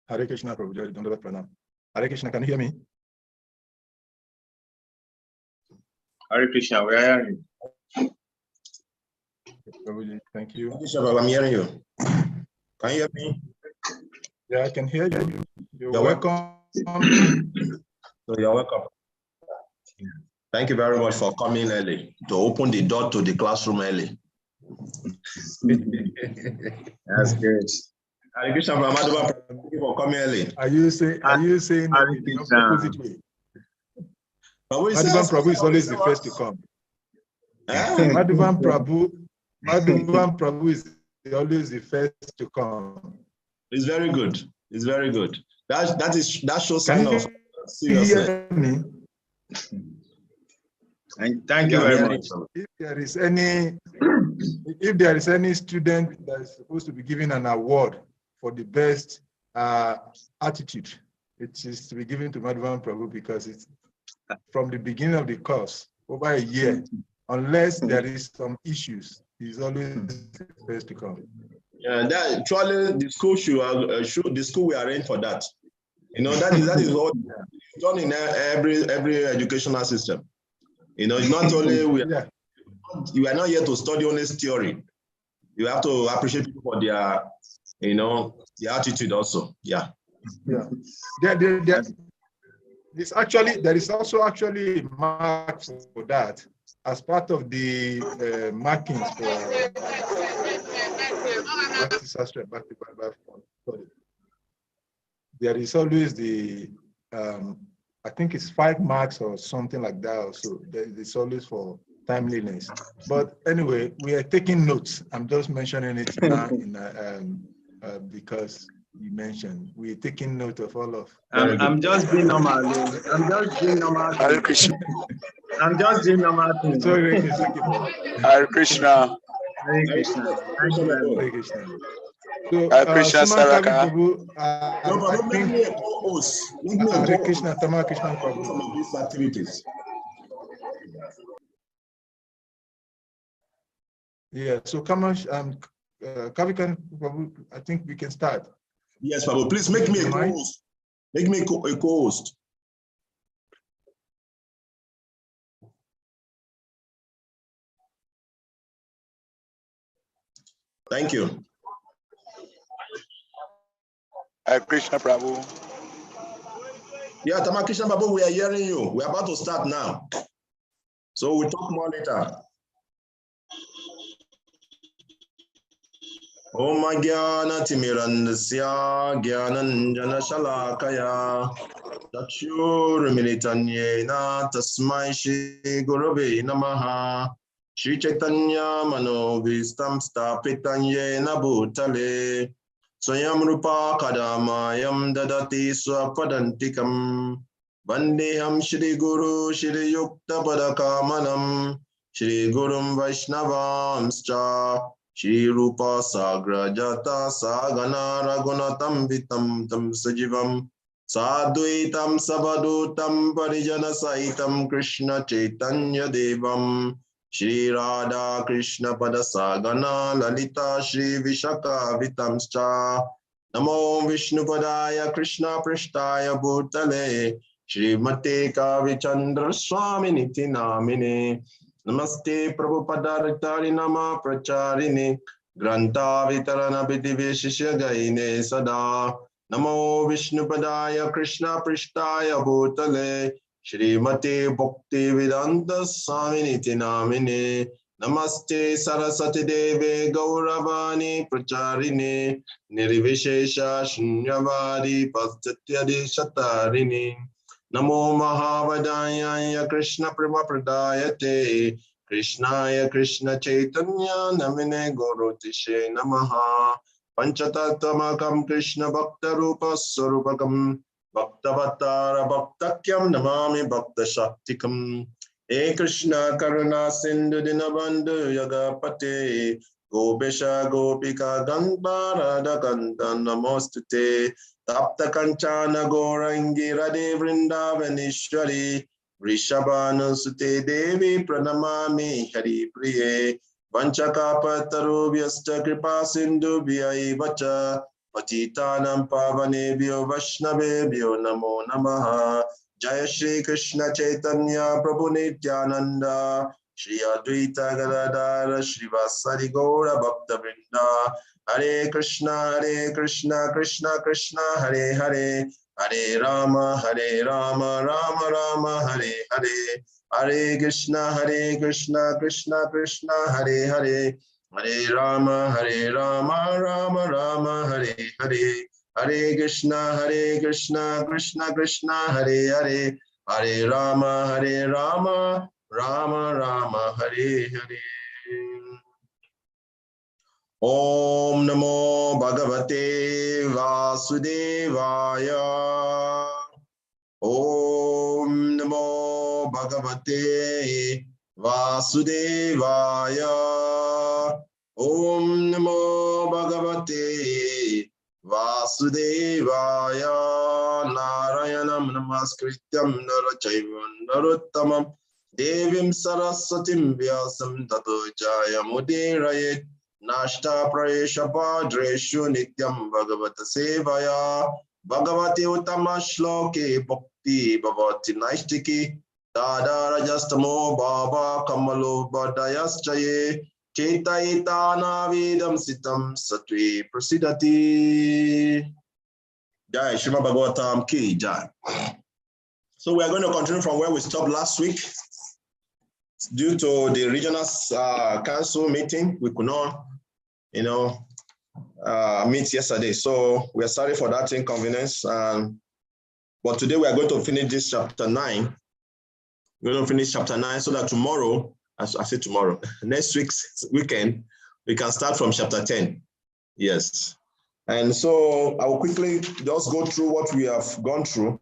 Hare Krishna, Prabhu. Dandava Pranam. Hare Krishna, can you hear me? Hare Krishna, where are you? Prabhuji, thank you. Krishna, I'm hearing you. Can you hear me? Yeah, I can hear you. You're welcome. So you're welcome. Thank you very much for coming early, to open the door to the classroom early. That's good. Hare Krishna, Madhava, thank you for coming early. Are you saying Hare the Krishna. opposite way? Madhavan Prabhu is always the first to come. Madhavan Prabhu is always the first to come. It's very good. It's very good. That shows sign of seriousness. And thank you very much. If there is any student that is supposed to be given an award for the best attitude, it is to be given to Madhavan Prabhu, because it's from the beginning of the course, over a year, unless there is some issues, he's always the first to come. Yeah, that actually the school should the school will arrange for that. You know, that is what done in every educational system. You know, it's not only you are not here to study only theory. You have to appreciate people for their, you know, their attitude also. Yeah. Yeah. There is also actually marks for that as part of the markings for Bhakti. There is always the I think it's 5 marks or something like that also. It's always for timeliness. But anyway, we are taking notes. I'm just mentioning it now because you mentioned we're taking note of all of. I'm just being normal. I'm just doing normal. Hare Krishna. I'm just doing normal things. Sorry, Hare Krishna. Hare Krishna. Thank you very much. Hare Krishna. So, Hare Krishna, Saraka. I think Hare Krishna, Tama Krishna Prabhu. Some of these activities. Yeah, so Kavikarnapura Prabhu, I think we can start. Yes, Prabhu, please make me a co-host. Make me a co-host. Thank you. Hare Krishna, Prabhu. Yeah, Tamakisha Babu, we are hearing you. We are about to start now. So we'll talk more later. Om Jnana Timirandasya Jnananjana Shalakaya Chakshurmilitanyena Tasmai Shri Gurave Namaha Shri Chaitanya Manovistam Stapitanyena Bhutale Swayam Rupa Kadamayam Dadati Swapadantikam Vandeham Shri Guru Shri Yukta Padakamanam Shri Gurum Vaishnavamscha Shri Rupa Sagra Jata Sagana Ragunatam Vitam Tam Sajivam Sadhuitam Sabadutam Parijana Saitam Krishna Chaitanya Devam Shri Radha Krishna Pada Sagana Lalita Shri Vishaka Vitamscha Namo Vishnu Padaya Krishna Prishtaya Bhutale Shri Mate Kavichandra Swami Niti Namine Namaste Prabhupada Nama Pracharini Granta Vitarana Vidiveshishya Gaine Sada Namo Vishnu Padaya Krishna Prishtaya Bhutale Shri Mate Bhakti Vedanta Swami Niti Namine Namaste Saraswati Deve Gauravani Pracharini Nirvishesha Shunyavadi Pastatyadi Shatarini Namo Mahavadaya Krishna Prema Pradayate Krishnaya Krishna Chaitanya Namine Guru Tishe Namaha Panchatattamakam Krishna Bhakta Rupa Sarupakam Bhaktavatara Bhaktakyam Namami Bhakta Shaktikam E Krishna Karuna Sindhu Dinabandhu Yagapate Gopesha Gopika Gandhara Dakanta Namostute Tapta Kanchana Gorangi Radhe Vrindavanishwari Rishabhanu Sute Devi Pranamami Hari Priye Vanchakapataru Vyasta Kripa Sindhu Vyai Vacha Patitanam Pavanebhyo Vaishnavebhyo Namo Namaha Jaya Shri Krishna Chaitanya Prabhu Nityananda Shri Advaita Gadadara Srivasadi Gaura Bhakta Vrinda Hare Krishna, Krishna Krishna, Hare Hare, Hare Rama, Rama Rama, Hare Hare, Hare Krishna, Krishna Krishna, Hare Hare, Hare Rama, Rama Rama, Hare Hare, Hare Krishna, Krishna Krishna, Hare Hare, Hare Rama, Rama Rama, Hare Hare. Om Namo Bhagavate Vasudevaya. Om Namo Bhagavate Vasudevaya. Om Namo Bhagavate Vasudevaya. Narayanam Namaskrityam Narachaivam Narottamam Devim Saraswatim Vyasam Tato Jaya Mudirayet Nashta Prayesha Padreshu Nityam Bhagavata Sevaya Bhagavati Uttama Shloke Bhakti Bhavati Naistiki Dada Rajastamo Baba Kamalo Badayaschaye Chaitana Vidam Sitam Satvi Prasidati Jai Srimad Bhagavatam Ki Jai. So we are going to continue from where we stopped last week. Due to the regional council meeting, we could not, meet yesterday. So we are sorry for that inconvenience. But today we are going to finish this chapter 9. We're going to finish chapter 9 so that tomorrow, I say tomorrow, next week's weekend, we can start from chapter 10. Yes. And so I will quickly just go through what we have gone through.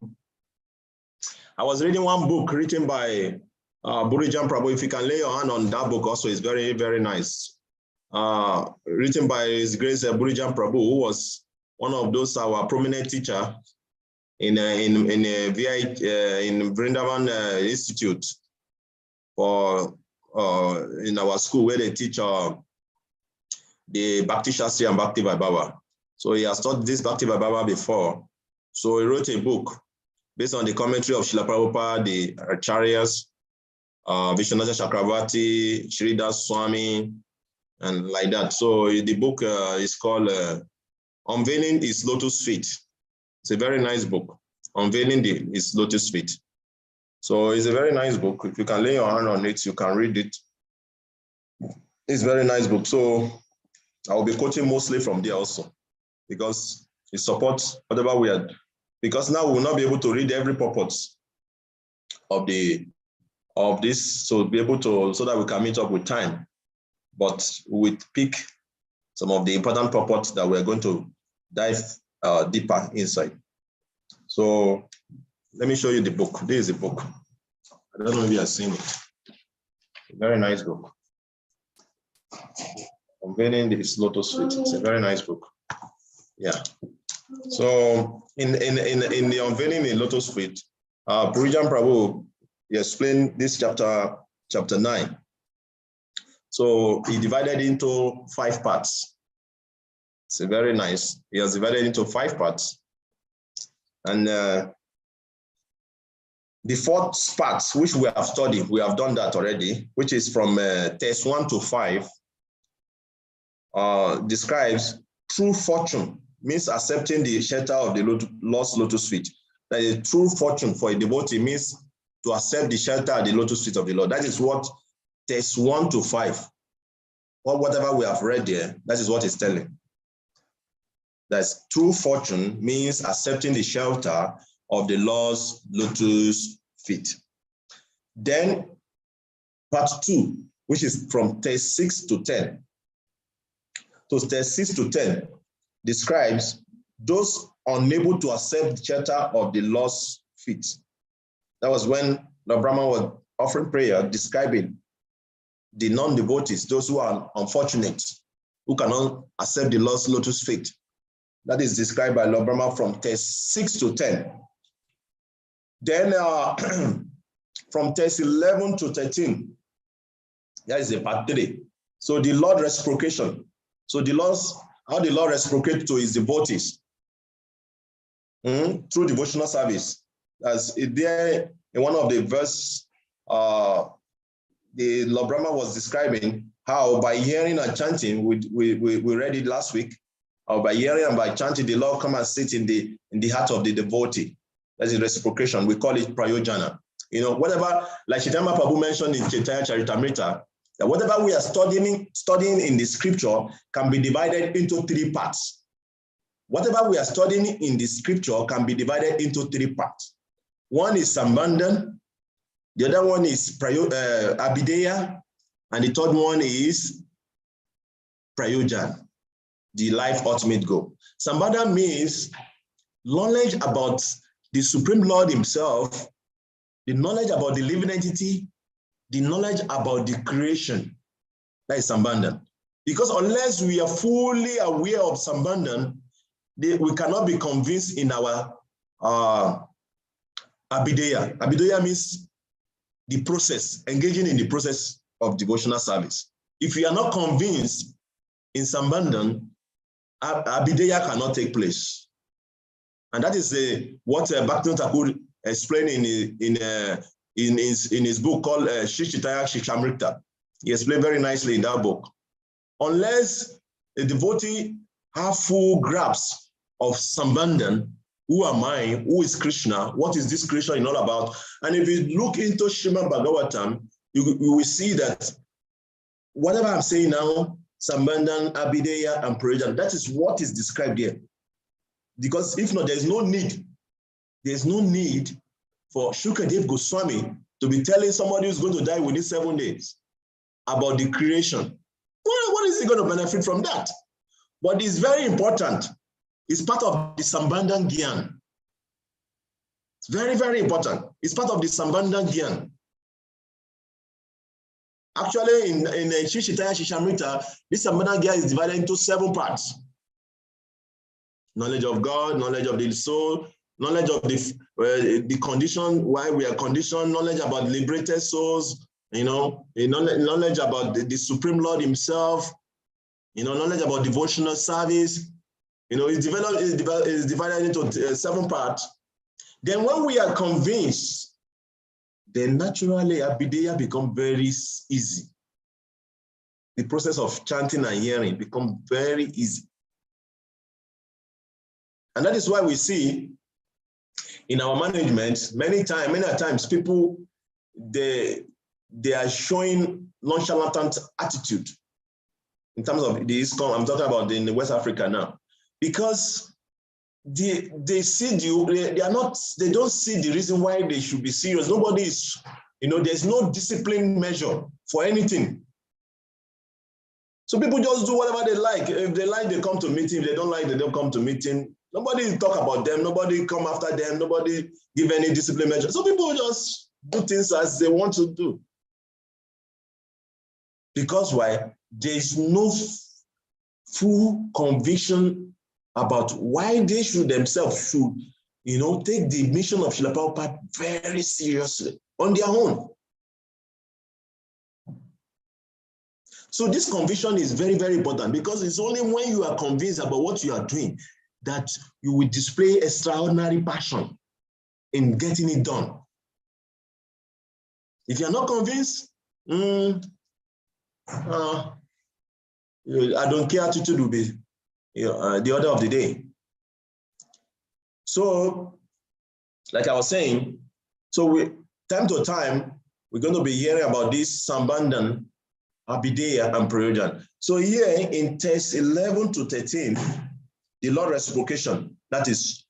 I was reading one book written by Burijan Prabhu. If you can lay your hand on that book also, it's very, very nice. Written by His Grace Burijan Prabhu, who was one of those our prominent teacher in Vrindavan Institute for in our school where they teach the Bhakti Shastri and Bhakti Vaibhava. So he has taught this Bhakti Vaibhava before. So he wrote a book based on the commentary of Srila Prabhupada, the Acharyas, Vishwanath Chakravarti, Sridhar Swami, and like that. So the book is called Unveiling His Lotus Feet. It's a very nice book, Unveiling His Lotus Feet. So it's a very nice book. If you can lay your hand on it, you can read it. It's a very nice book. So I will be quoting mostly from there also, because it supports whatever we are. Because now we will not be able to read every purpose of this, so be able to, so that we can meet up with time. But we pick some of the important purports that we're going to dive deeper inside. So let me show you the book. This is the book. I don't know if you have seen it. A very nice book. Unveiling His Lotus Feet. It's a very nice book. Yeah. So in the Unveiling the Lotus Feet, Prabhu, he explained this chapter 9. So he divided into 5 parts. It's a very nice. He has divided into 5 parts. And the 4th part, which we have studied, we have done that already, which is from text 1 to 5, describes true fortune, means accepting the shelter of the lost lotus feet. That is true fortune for a devotee, means to accept the shelter at the lotus feet of the Lord. That is what text 1 to 5, or whatever we have read there, that is what it's telling. That's true fortune means accepting the shelter of the lost lotus feet. Then part 2, which is from text 6 to 10. So text 6 to 10 describes those unable to accept the shelter of the lost feet. That was when the Brahman was offering prayer, describing the non-devotees, those who are unfortunate, who cannot accept the lost lotus feet. That is described by Lord Brahma from text 6 to 10. Then from text 11 to 13, that is a part 3. So the Lord reciprocation. So how the Lord reciprocates to his devotees through devotional service. As there in one of the verses, the Lord Brahma was describing how by hearing and chanting, we read it last week, by hearing and by chanting, the Lord come and sit in the heart of the devotee. That is reciprocation. We call it prayojana. You know, whatever, like Chaitanya Prabhu mentioned in Chaitanya Charitamrita, that whatever we are studying in the scripture can be divided into 3 parts. Whatever we are studying in the scripture can be divided into 3 parts. One is Sambandhan, the other one is Abhideya, and the third one is Prayojan, the life ultimate goal. Sambandhan means knowledge about the Supreme Lord himself, the knowledge about the living entity, the knowledge about the creation. That is Sambandhan. Because unless we are fully aware of Sambandhan, we cannot be convinced in our Abhideya. Abhideya means the process, engaging in the process of devotional service. If you are not convinced in Sambandhan, Abhideya cannot take place. And that is what Bhakti Thakur explained in his book called Shishitaya Shikshamrita. He explained very nicely in that book. Unless a devotee have full grasp of Sambandhan, who am I, who is Krishna, what is this creation all about? And if you look into Srimad Bhagavatam, you will see that whatever I'm saying now, Sambandhan, Abhideya, and Prayojan, that is what is described here. Because if not, there's no need for Shukadev Goswami to be telling somebody who's going to die within 7 days about the creation. What is he going to benefit from that? But it's very important. It's part of the Sambandhan Gyan. It's very, very important. It's part of the Sambandhan Gyan. Actually, in Shishitaya Shishamrita, this Sambandhan Gyan is divided into 7 parts. Knowledge of God, knowledge of the soul, knowledge of the condition, why we are conditioned, knowledge about liberated souls, knowledge about the Supreme Lord himself, knowledge about devotional service. It's divided into 7 parts. Then when we are convinced, then naturally Abhideya becomes very easy. the process of chanting and hearing becomes very easy. And that is why we see in our management, many times people, they are showing nonchalant attitude in terms of the ISKCON. I'm talking about in West Africa now, because they see they don't see the reason why they should be serious. Nobody is, there's no discipline measure for anything. So people just do whatever they like. If they like, they come to meeting. If they don't like, they don't come to meeting. Nobody talk about them. Nobody come after them. Nobody give any discipline measure. So people just do things as they want to do. Because why? There's no full conviction about why they should themselves take the mission of Srila Prabhupada very seriously on their own. So this conviction is very, very important, because it's only when you are convinced about what you are doing that you will display extraordinary passion in getting it done. If you're not convinced, I don't care attitude will be the order of the day. So, like I was saying, time to time, we're going to be hearing about this Sambandhan, Abhideya, and Prayojan. So here in text 11 to 13, the Lord reciprocation, that is,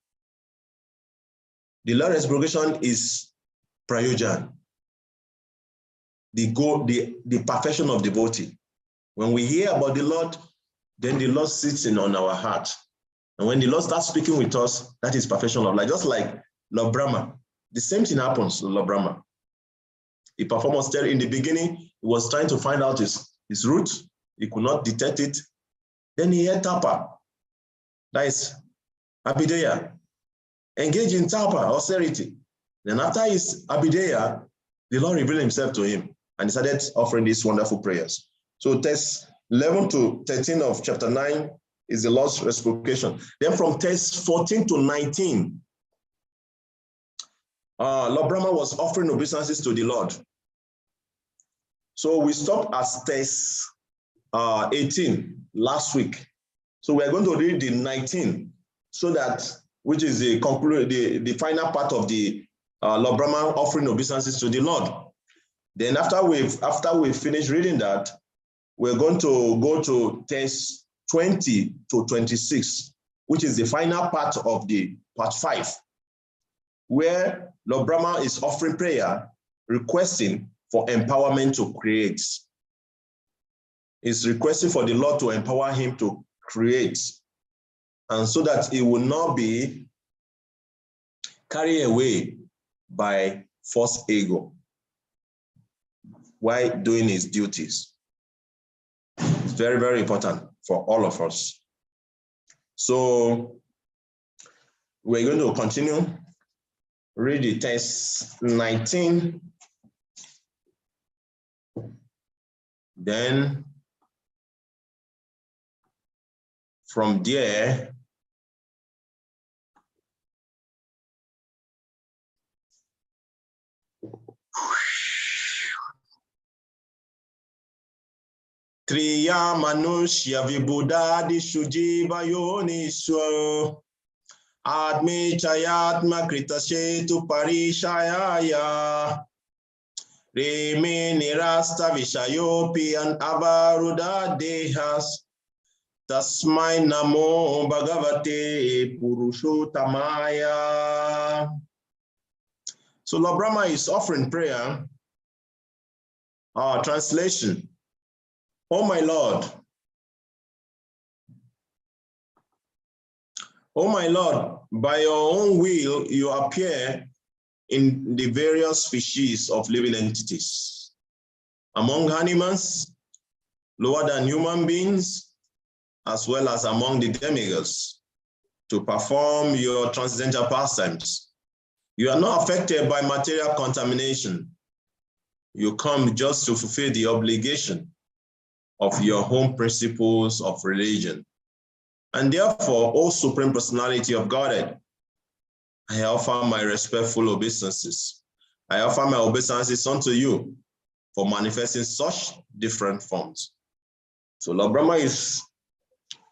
the Lord reciprocation is Prayojan, the perfection of devotee. When we hear about the Lord, then the Lord sits in on our heart. And when the Lord starts speaking with us, that is perfection of life. Just like Lord Brahma, the same thing happens to Lord Brahma. He performed austerity in the beginning. He was trying to find out his root. He could not detect it. Then he had tapa. That is Abhideya. Engage in tapa, austerity. Then after his Abhideya, the Lord revealed himself to him and he started offering these wonderful prayers. So text 11 to 13 of chapter 9 is the Lord's reciprocation. Then from text 14 to 19, Lord Brahma was offering obeisances to the Lord. So we stopped at text 18 last week. So we're going to read the 19, so that, which is the final part of the Lord Brahma offering obeisances to the Lord. Then after we finish reading that, we're going to go to text 20 to 26, which is the final part of the part 5, where Lord Brahma is offering prayer, requesting for empowerment to create. He's requesting for the Lord to empower him to create, and so that he will not be carried away by false ego while doing his duties. It's very, very important for all of us. So we're going to continue. Read the text 19. Then from there, Triya Manushya Vibudadi Shujiva Yoniswa Admi Chayatma Kritashetu Parishayaya Reme Nirasta Vishayopi and Avaruda Dehas Tasmai Namo Bhagavate Purushotamaya. So Lord Brahma is offering prayer. Translation. Oh my Lord, by your own will, you appear in the various species of living entities, among animals, lower than human beings, as well as among the demigods, to perform your transcendental pastimes. You are not affected by material contamination. You come just to fulfill the obligation of your home principles of religion. And therefore, O Supreme Personality of Godhead, I offer my respectful obeisances. I offer my obeisances unto you for manifesting such different forms. So Lord Brahma is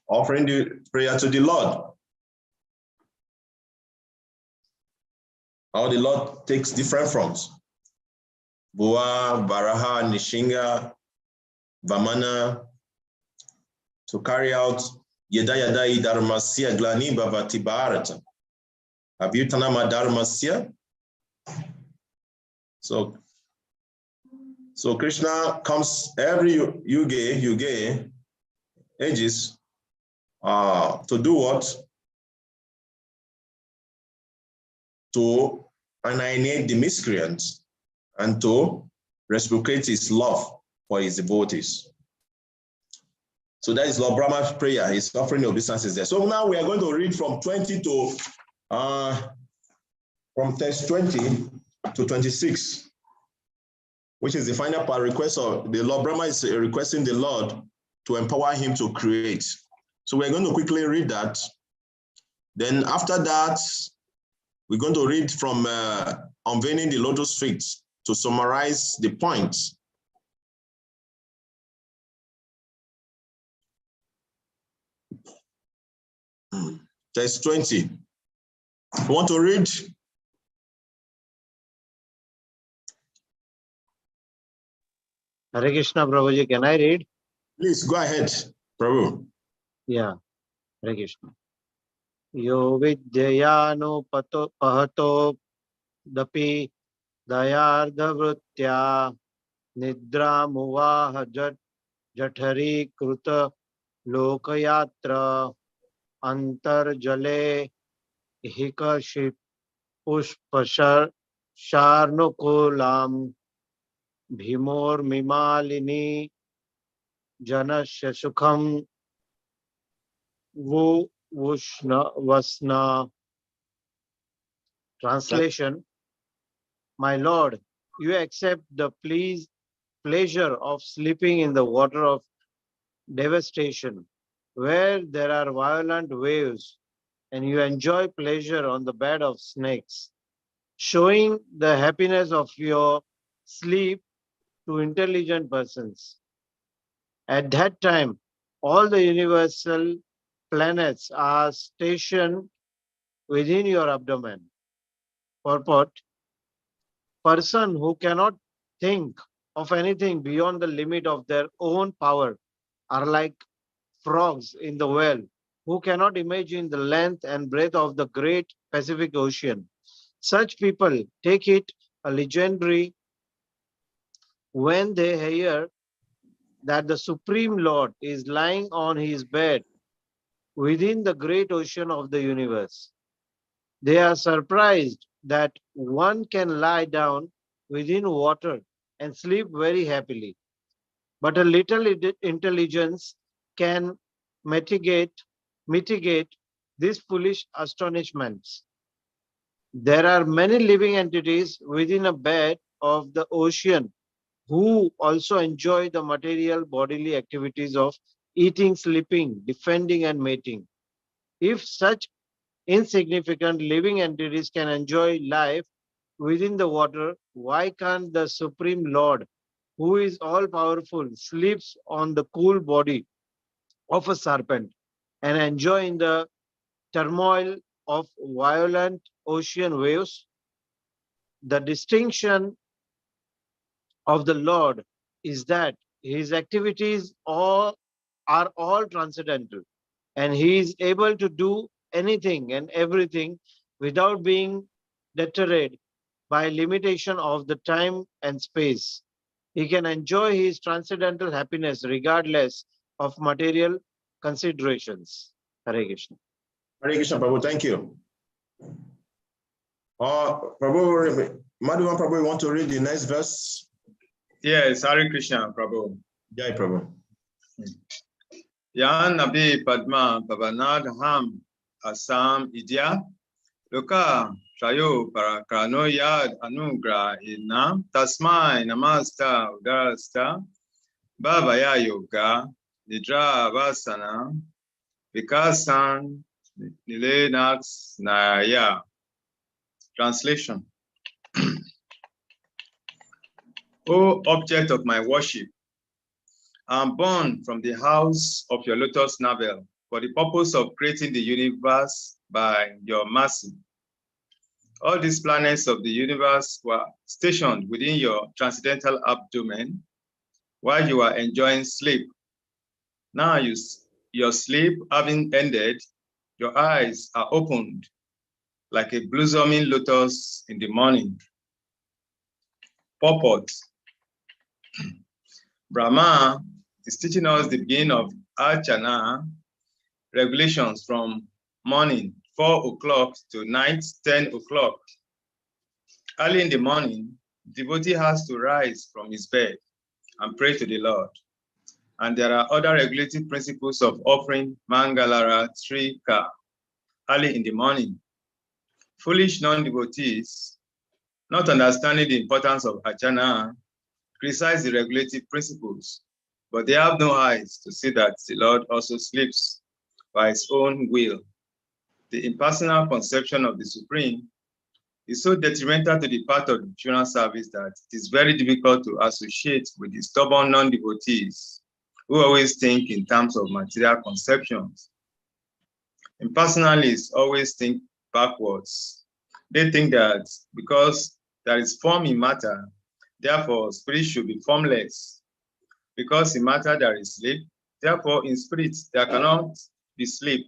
offering the prayer to the Lord. How the Lord takes different forms. Bua, Varaha, Nishinga, Vamana, to carry out Yeda Yada Dharmasya Glani Bhavati Bharata. Abhutanama Dharmasya. So Krishna comes every yuga, ages, to do what? To annihilate the miscreants and to reciprocate his love for his devotees. So that is Lord Brahma's prayer. He's offering obeisances there. So now we are going to read from 20 to from text 20 to 26, which is the final part. Request of the Lord Brahma is requesting the Lord to empower him to create. So we're going to quickly read that. Then after that, we're going to read from Unveiling the Lotus Feet to summarize the points. Text 20. You want to read? Hare Krishna, Prabhuji, can I read? Please go ahead, Prabhu. Yeah, Hare Krishna. Yo vidyayano pahato dapi dayardha vritya nidra muvaha jathari kruta lokayatra antarjale hikaship pushpashar sharnukulam bhimor mimalini janasya sukham Vasna. Translation: My Lord, you accept the pleasure of sleeping in the water of devastation, where there are violent waves, and you enjoy pleasure on the bed of snakes, showing the happiness of your sleep to intelligent persons. At that time, all the universal planets are stationed within your abdomen. Purport: person who cannot think of anything beyond the limit of their own power are like frogs in the well, who cannot imagine the length and breadth of the great Pacific Ocean. Such people take it a legendary when they hear that the Supreme Lord is lying on his bed within the great ocean of the universe. They are surprised that one can lie down within water and sleep very happily. But a little intelligence can mitigate these foolish astonishments. There are many living entities within a bed of the ocean who also enjoy the material bodily activities of eating, sleeping, defending, and mating. If such insignificant living entities can enjoy life within the water, why can't the Supreme Lord, who is all-powerful, sleeps on the cool body of a serpent and enjoy in the turmoil of violent ocean waves? The distinction of the Lord is that his activities are all transcendental, and he is able to do anything and everything without being deterred by limitation of the time and space. He can enjoy his transcendental happiness regardless of material considerations. Hare Krishna. Hare Krishna, Prabhu, thank you. Prabhu, Madhuvan Prabhu, you want to read the next verse? Yes, Hare Krishna, Prabhu. Jai Prabhu. Yan Nabi Padma Pavanadham Asam Idya Loka Trayo Parakrano Yad Anugra Inam Tasmai Namasta Udarasta Bhavaya Yoga Nidra Vasana Vikasan Nilenax Naya. Translation: O object of my worship, am born from the house of your lotus navel for the purpose of creating the universe by your mercy. All these planets of the universe were stationed within your transcendental abdomen while you are enjoying sleep. Now your sleep having ended, your eyes are opened like a blossoming lotus in the morning. Purport. Brahma is teaching us the beginning of Archana regulations from morning 4 o'clock to night 10 o'clock. Early in the morning, devotee has to rise from his bed and pray to the Lord. And there are other regulative principles of offering Mangalara Trika early in the morning. Foolish non-devotees, not understanding the importance of Archana, criticize the regulative principles, but they have no eyes to see that the Lord also sleeps by his own will. The impersonal conception of the Supreme is so detrimental to the path of devotional service that it is very difficult to associate with the stubborn non-devotees who always think in terms of material conceptions. Impersonalists always think backwards. They think that because there is form in matter, therefore spirit should be formless. Because in matter there is sleep, therefore in spirit there cannot be sleep.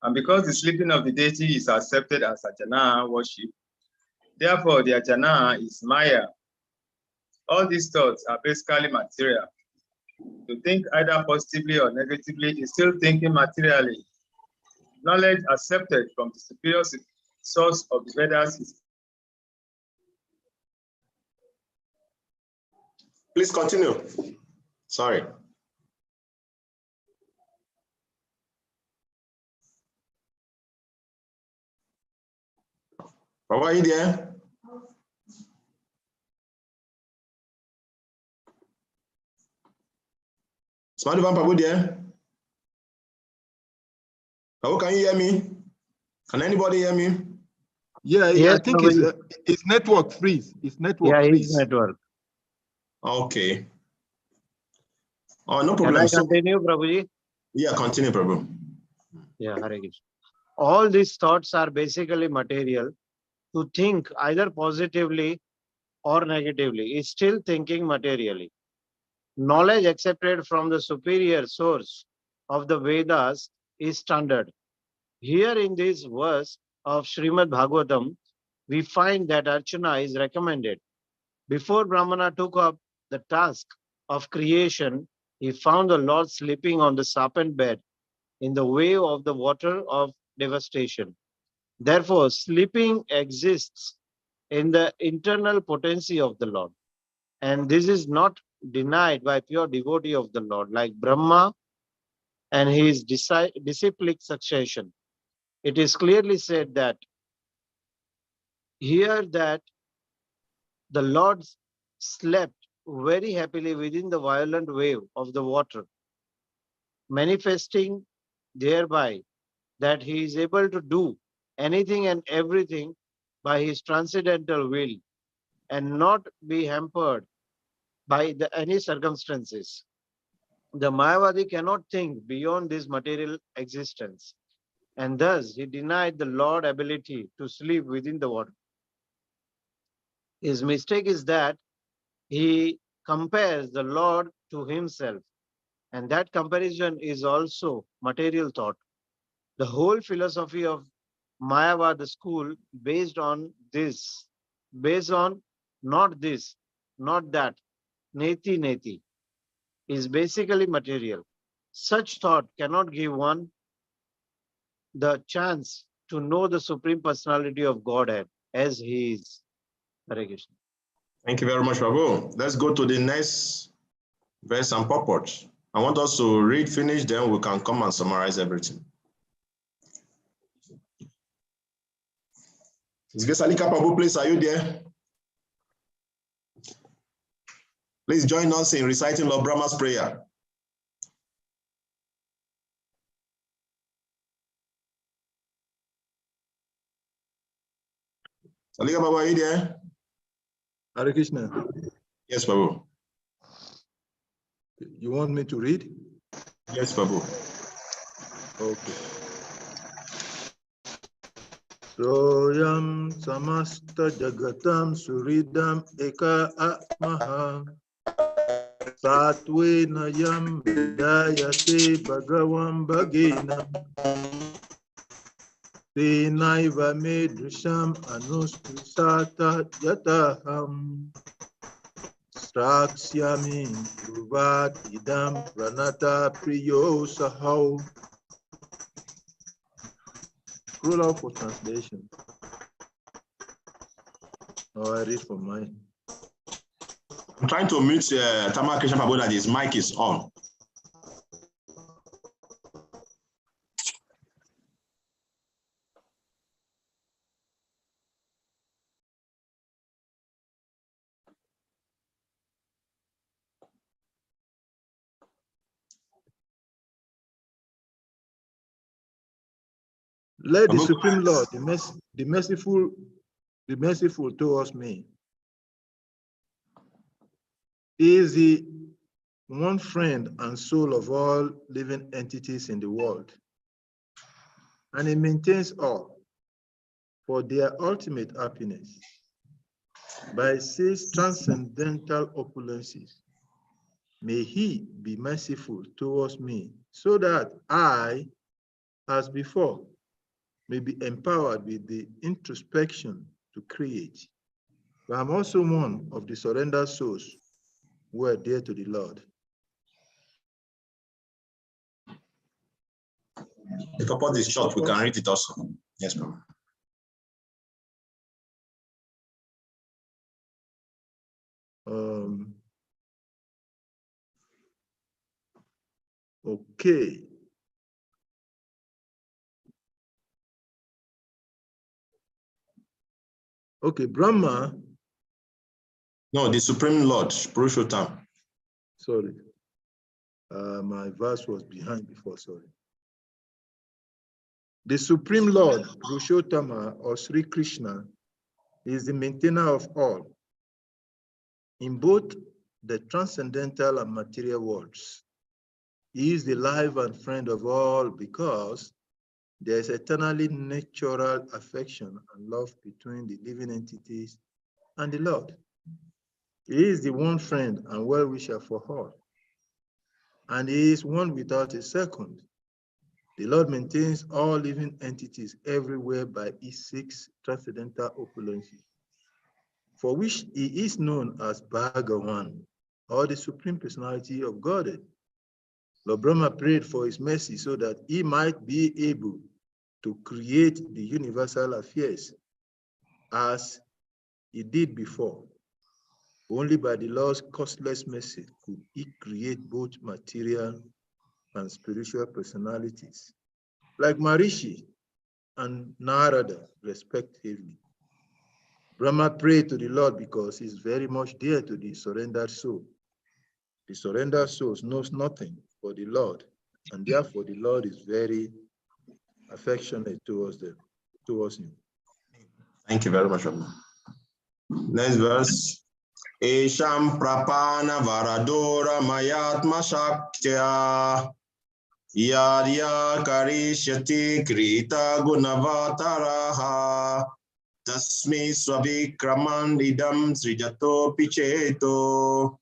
And because the sleeping of the deity is accepted as Archana worship, therefore the Archana is Maya. All these thoughts are basically material. To think either positively or negatively is still thinking materially. Knowledge accepted from the superior source of the Vedas is. Please continue. Sorry. Prabhu, are you there? Smartphone, Prabhu, there? Prabhu, can you hear me? Can anybody hear me? Yeah, Yes, I think Prabhuji. it's network freeze. It's network Yeah, freeze. his network. Okay. Oh, no Can problem. I So, continue, Prabhuji? yeah, continue, Prabhu. Yeah, Hare Krishna. All these thoughts are basically material. To think either positively or negatively is still thinking materially. Knowledge accepted from the superior source of the Vedas is standard. Here in this verse of Srimad Bhagavatam, we find that Archana is recommended. Before Brahmana took up the task of creation, he found the Lord sleeping on the serpent bed in the wave of the water of devastation. Therefore, sleeping exists in the internal potency of the Lord. And this is not denied by pure devotee of the Lord, like Brahma and his disciplic succession. It is clearly said that here that the Lord slept very happily within the violent wave of the water, manifesting thereby that he is able to do anything and everything by his transcendental will and not be hampered by any circumstances. The Mayavadi cannot think beyond this material existence, and thus he denied the Lord ability to sleep within the water. His mistake is that he compares the Lord to himself, and that comparison is also material thought. The whole philosophy of Mayavada school based on this, based on not this, not that, neti neti, is basically material. Such thought cannot give one the chance to know the Supreme Personality of Godhead as He is. Hare Krishna. Thank you very much, Prabhu. Let's go to the next verse and purport. I want us to read, finish, then we can come and summarize everything. Vesalika Prabhu, please, are you there? Please join us in reciting Lord Brahma's prayer. Salika Prabhu, are you there? Hare Krishna. Yes, Prabhu. You want me to read? Yes, Prabhu. Okay. Soyam samasta jagatam suridam eka atmaha satve nayam vidayate bhagavam bhagena tenaiva medrisham anusprisata yataham Sraksyami Ruvat Idam Pranata Priyo Sahau. Scroll out for translation. Oh, I read from mine. I'm trying to mute Tama Krishna Prabhu that his mic is on. Let the Supreme Lord, the merciful towards me, is the one friend and soul of all living entities in the world, and he maintains all for their ultimate happiness by 6 transcendental opulences. May he be merciful towards me so that I, as before, may be empowered with the introspection to create. But I'm also one of the surrendered souls who are dear to the Lord. The purpose is short, we can read it also. Yes, Prabhu. Okay. Okay, Brahma. No, the Supreme Lord, Purushottam. Sorry. My verse was behind before, sorry. The Supreme Lord, Purushottama, or Sri Krishna, is the maintainer of all in both the transcendental and material worlds. He is the life and friend of all because there is eternally natural affection and love between the living entities and the Lord. He is the one friend and well-wisher for all, and he is one without a second. The Lord maintains all living entities everywhere by his 6 transcendental opulences, for which he is known as Bhagavan, or the Supreme Personality of Godhead. Lord Brahma prayed for his mercy so that he might be able to create the universal affairs as he did before. Only by the Lord's costless mercy could he create both material and spiritual personalities, like Maharishi and Narada, respectively. Brahma prayed to the Lord because he's very much dear to the surrendered soul. The surrendered soul knows nothing for the Lord, and therefore the Lord is very affectionate towards him. Thank you very much, Prabhu. Next verse. Esham prapana varadora mayatma shaktya yadya karishyati krita gunavataraha tasmi swavikraman idam srijato picheto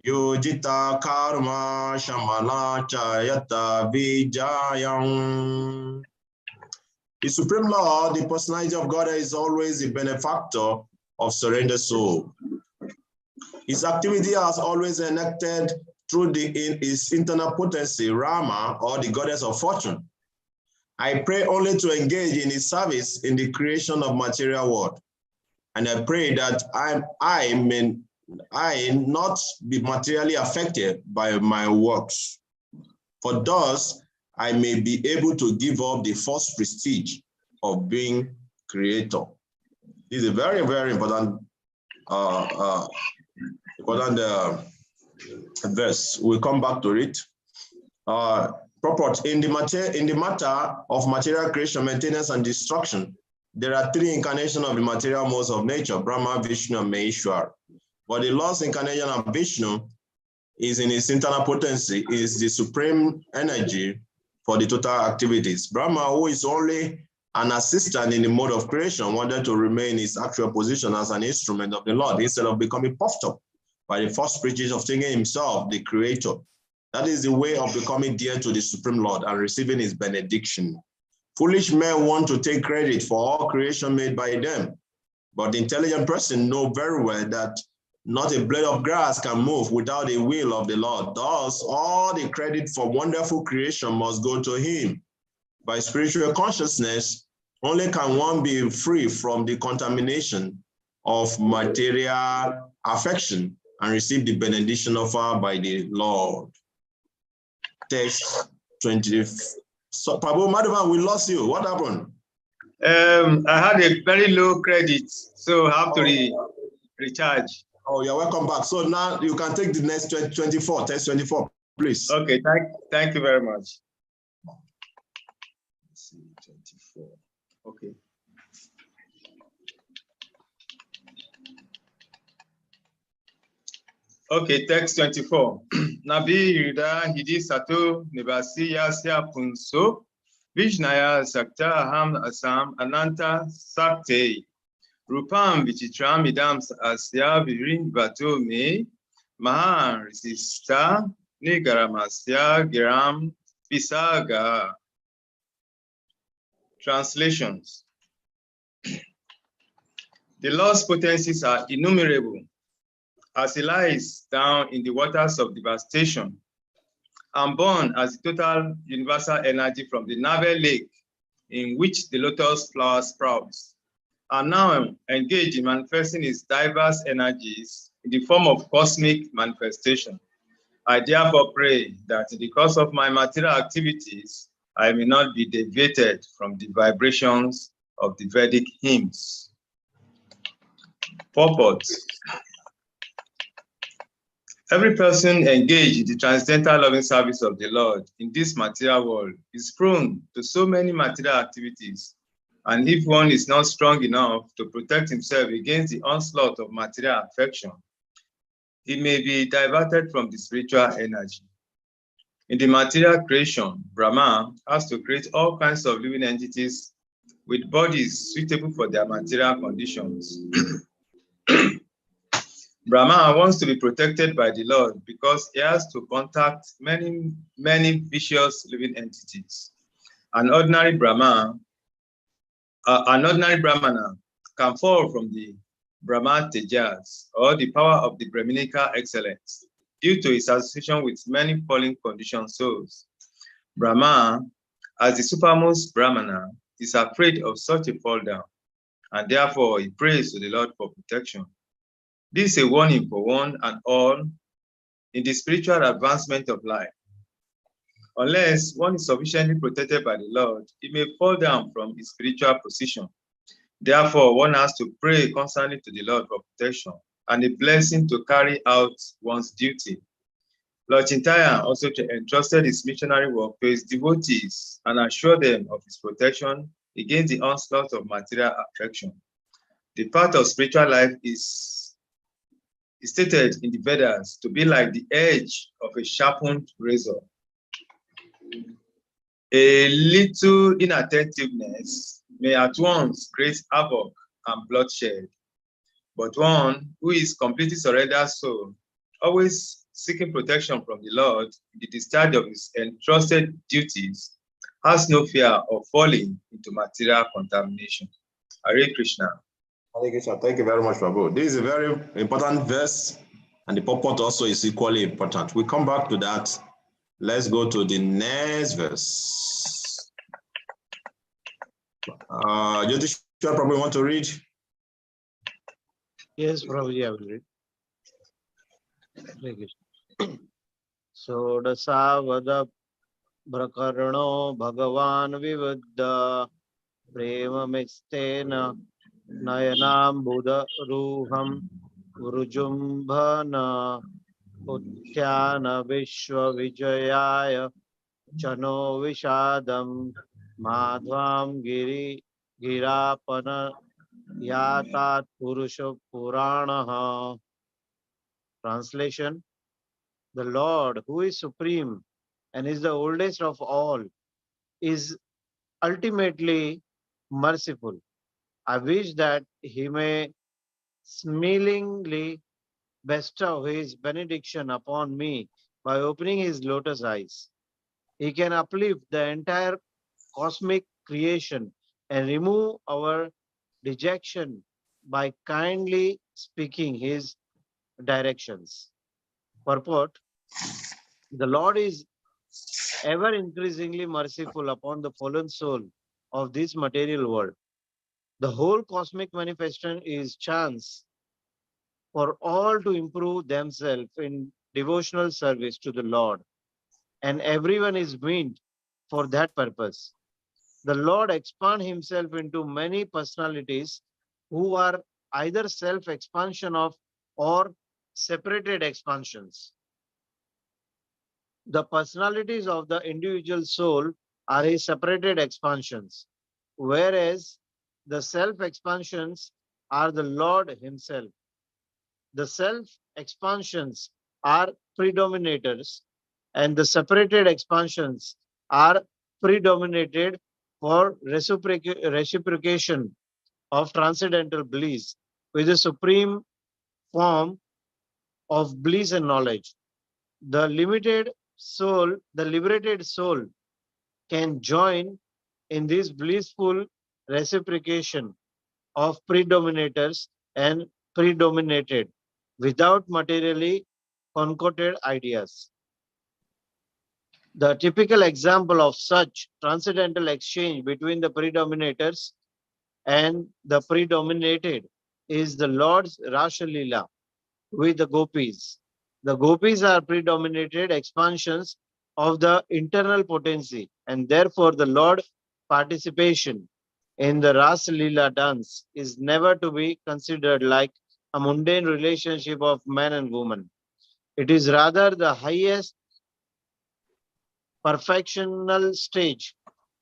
yojita karma shamala chayata vijayam. The Supreme Lord, the personality of God, is always the benefactor of surrendered soul. His activity has always enacted through his internal potency, Rama, or the goddess of fortune. I pray only to engage in his service in the creation of material world. And I pray that I may not be materially affected by my works. For thus, I may be able to give up the false prestige of being creator. This is a very, very important verse. We'll come back to it. Purport: in the matter of material creation, maintenance, and destruction, there are 3 incarnations of the material modes of nature: Brahma, Vishnu, and Maheshwar. But the last incarnation of Vishnu is in its internal potency, is the supreme energy for the total activities. Brahma, who is only an assistant in the mode of creation, wanted to remain in his actual position as an instrument of the Lord instead of becoming puffed up by the false preaching of thinking himself the creator. That is the way of becoming dear to the Supreme Lord and receiving his benediction. Foolish men want to take credit for all creation made by them, but the intelligent person knows very well that not a blade of grass can move without the will of the Lord. Thus, all the credit for wonderful creation must go to him. By spiritual consciousness, only can one be free from the contamination of material affection and receive the benediction offered by the Lord. Text 20. So, Prabhu Madhavan, we lost you. What happened? I had a very low credit, so I have to recharge. Oh, you're welcome back. So now you can take the next 24, text 24, please. Okay, thank you very much. Let's see, 24. Okay. Okay, text 24. Nabi Yuda Hidi Sato Nibasi Yasya Punso Vishnaya Sakta Aham Asam Ananta Sakte Rupam Vichitram Idams Asya Virin Bato Me Mahan Risista Nigaramasya Giram Pisaga. Translations. The Lord's potencies are innumerable as he lies down in the waters of devastation and born as the total universal energy from the navel lake in which the lotus flower sprouts, and now engaged in manifesting his diverse energies in the form of cosmic manifestation. I therefore pray that in the course of my material activities, I may not be deviated from the vibrations of the Vedic hymns. Purport. Every person engaged in the transcendental loving service of the Lord in this material world is prone to so many material activities, and if one is not strong enough to protect himself against the onslaught of material affection, he may be diverted from the spiritual energy. In the material creation, Brahma has to create all kinds of living entities with bodies suitable for their material conditions. Brahma wants to be protected by the Lord because he has to contact many vicious living entities. An ordinary Brahmana can fall from the Brahma Tejas, or the power of the Brahminical excellence, due to his association with many fallen conditioned souls. Brahma, as the supermost Brahmana, is afraid of such a fall down, and therefore he prays to the Lord for protection. This is a warning for one and all in the spiritual advancement of life. Unless one is sufficiently protected by the Lord, he may fall down from his spiritual position. Therefore, one has to pray constantly to the Lord for protection and a blessing to carry out one's duty. Lord Chintaya also entrusted his missionary work to his devotees and assured them of his protection against the onslaught of material affection. The path of spiritual life is stated in the Vedas to be like the edge of a sharpened razor. A little inattentiveness may at once create havoc and bloodshed, but one who is completely surrendered soul, always seeking protection from the Lord in the discharge of his entrusted duties, has no fear of falling into material contamination. Hare Krishna. Hare Krishna. Thank you very much, Prabhu. This is a very important verse, and the purport also is equally important. We come back to that. Let's go to the next verse. Jyotish, Prabhu, want to read? Yes, Prabhu, I will read. Hare Krishna. Sodasavada Prakarano Bhagavan Vivuddha Prema Mixtena Nayanam Buddha Ruham Vrujumbhana Uttyana Vishwa Vijayaya Chano Vishadam Madhvam Girapana Yatat Purusha Puranaha. Translation. The Lord, who is supreme and is the oldest of all, is ultimately merciful. I wish that he may smilingly bestow his benediction upon me by opening his lotus eyes. He can uplift the entire cosmic creation and remove our dejection by kindly speaking his directions. Purport: the Lord is ever increasingly merciful upon the fallen soul of this material world. The whole cosmic manifestation is chance for all to improve themselves in devotional service to the Lord, and everyone is meant for that purpose. The Lord expand himself into many personalities who are either self-expansion of or separated expansions. The personalities of the individual soul are his separated expansions, whereas the self-expansions are the Lord himself. The self-expansions are predominators, and the separated expansions are predominated for reciprocation of transcendental bliss with the supreme form of bliss and knowledge. The liberated soul can join in this blissful reciprocation of predominators and predominated without materially concocted ideas. The typical example of such transcendental exchange between the predominators and the predominated is the Lord's Rasha Leela with the gopis. The gopis are predominated expansions of the internal potency, and therefore the Lord participation in the Rasa Leela dance is never to be considered like a mundane relationship of man and woman. It is rather the highest perfectional stage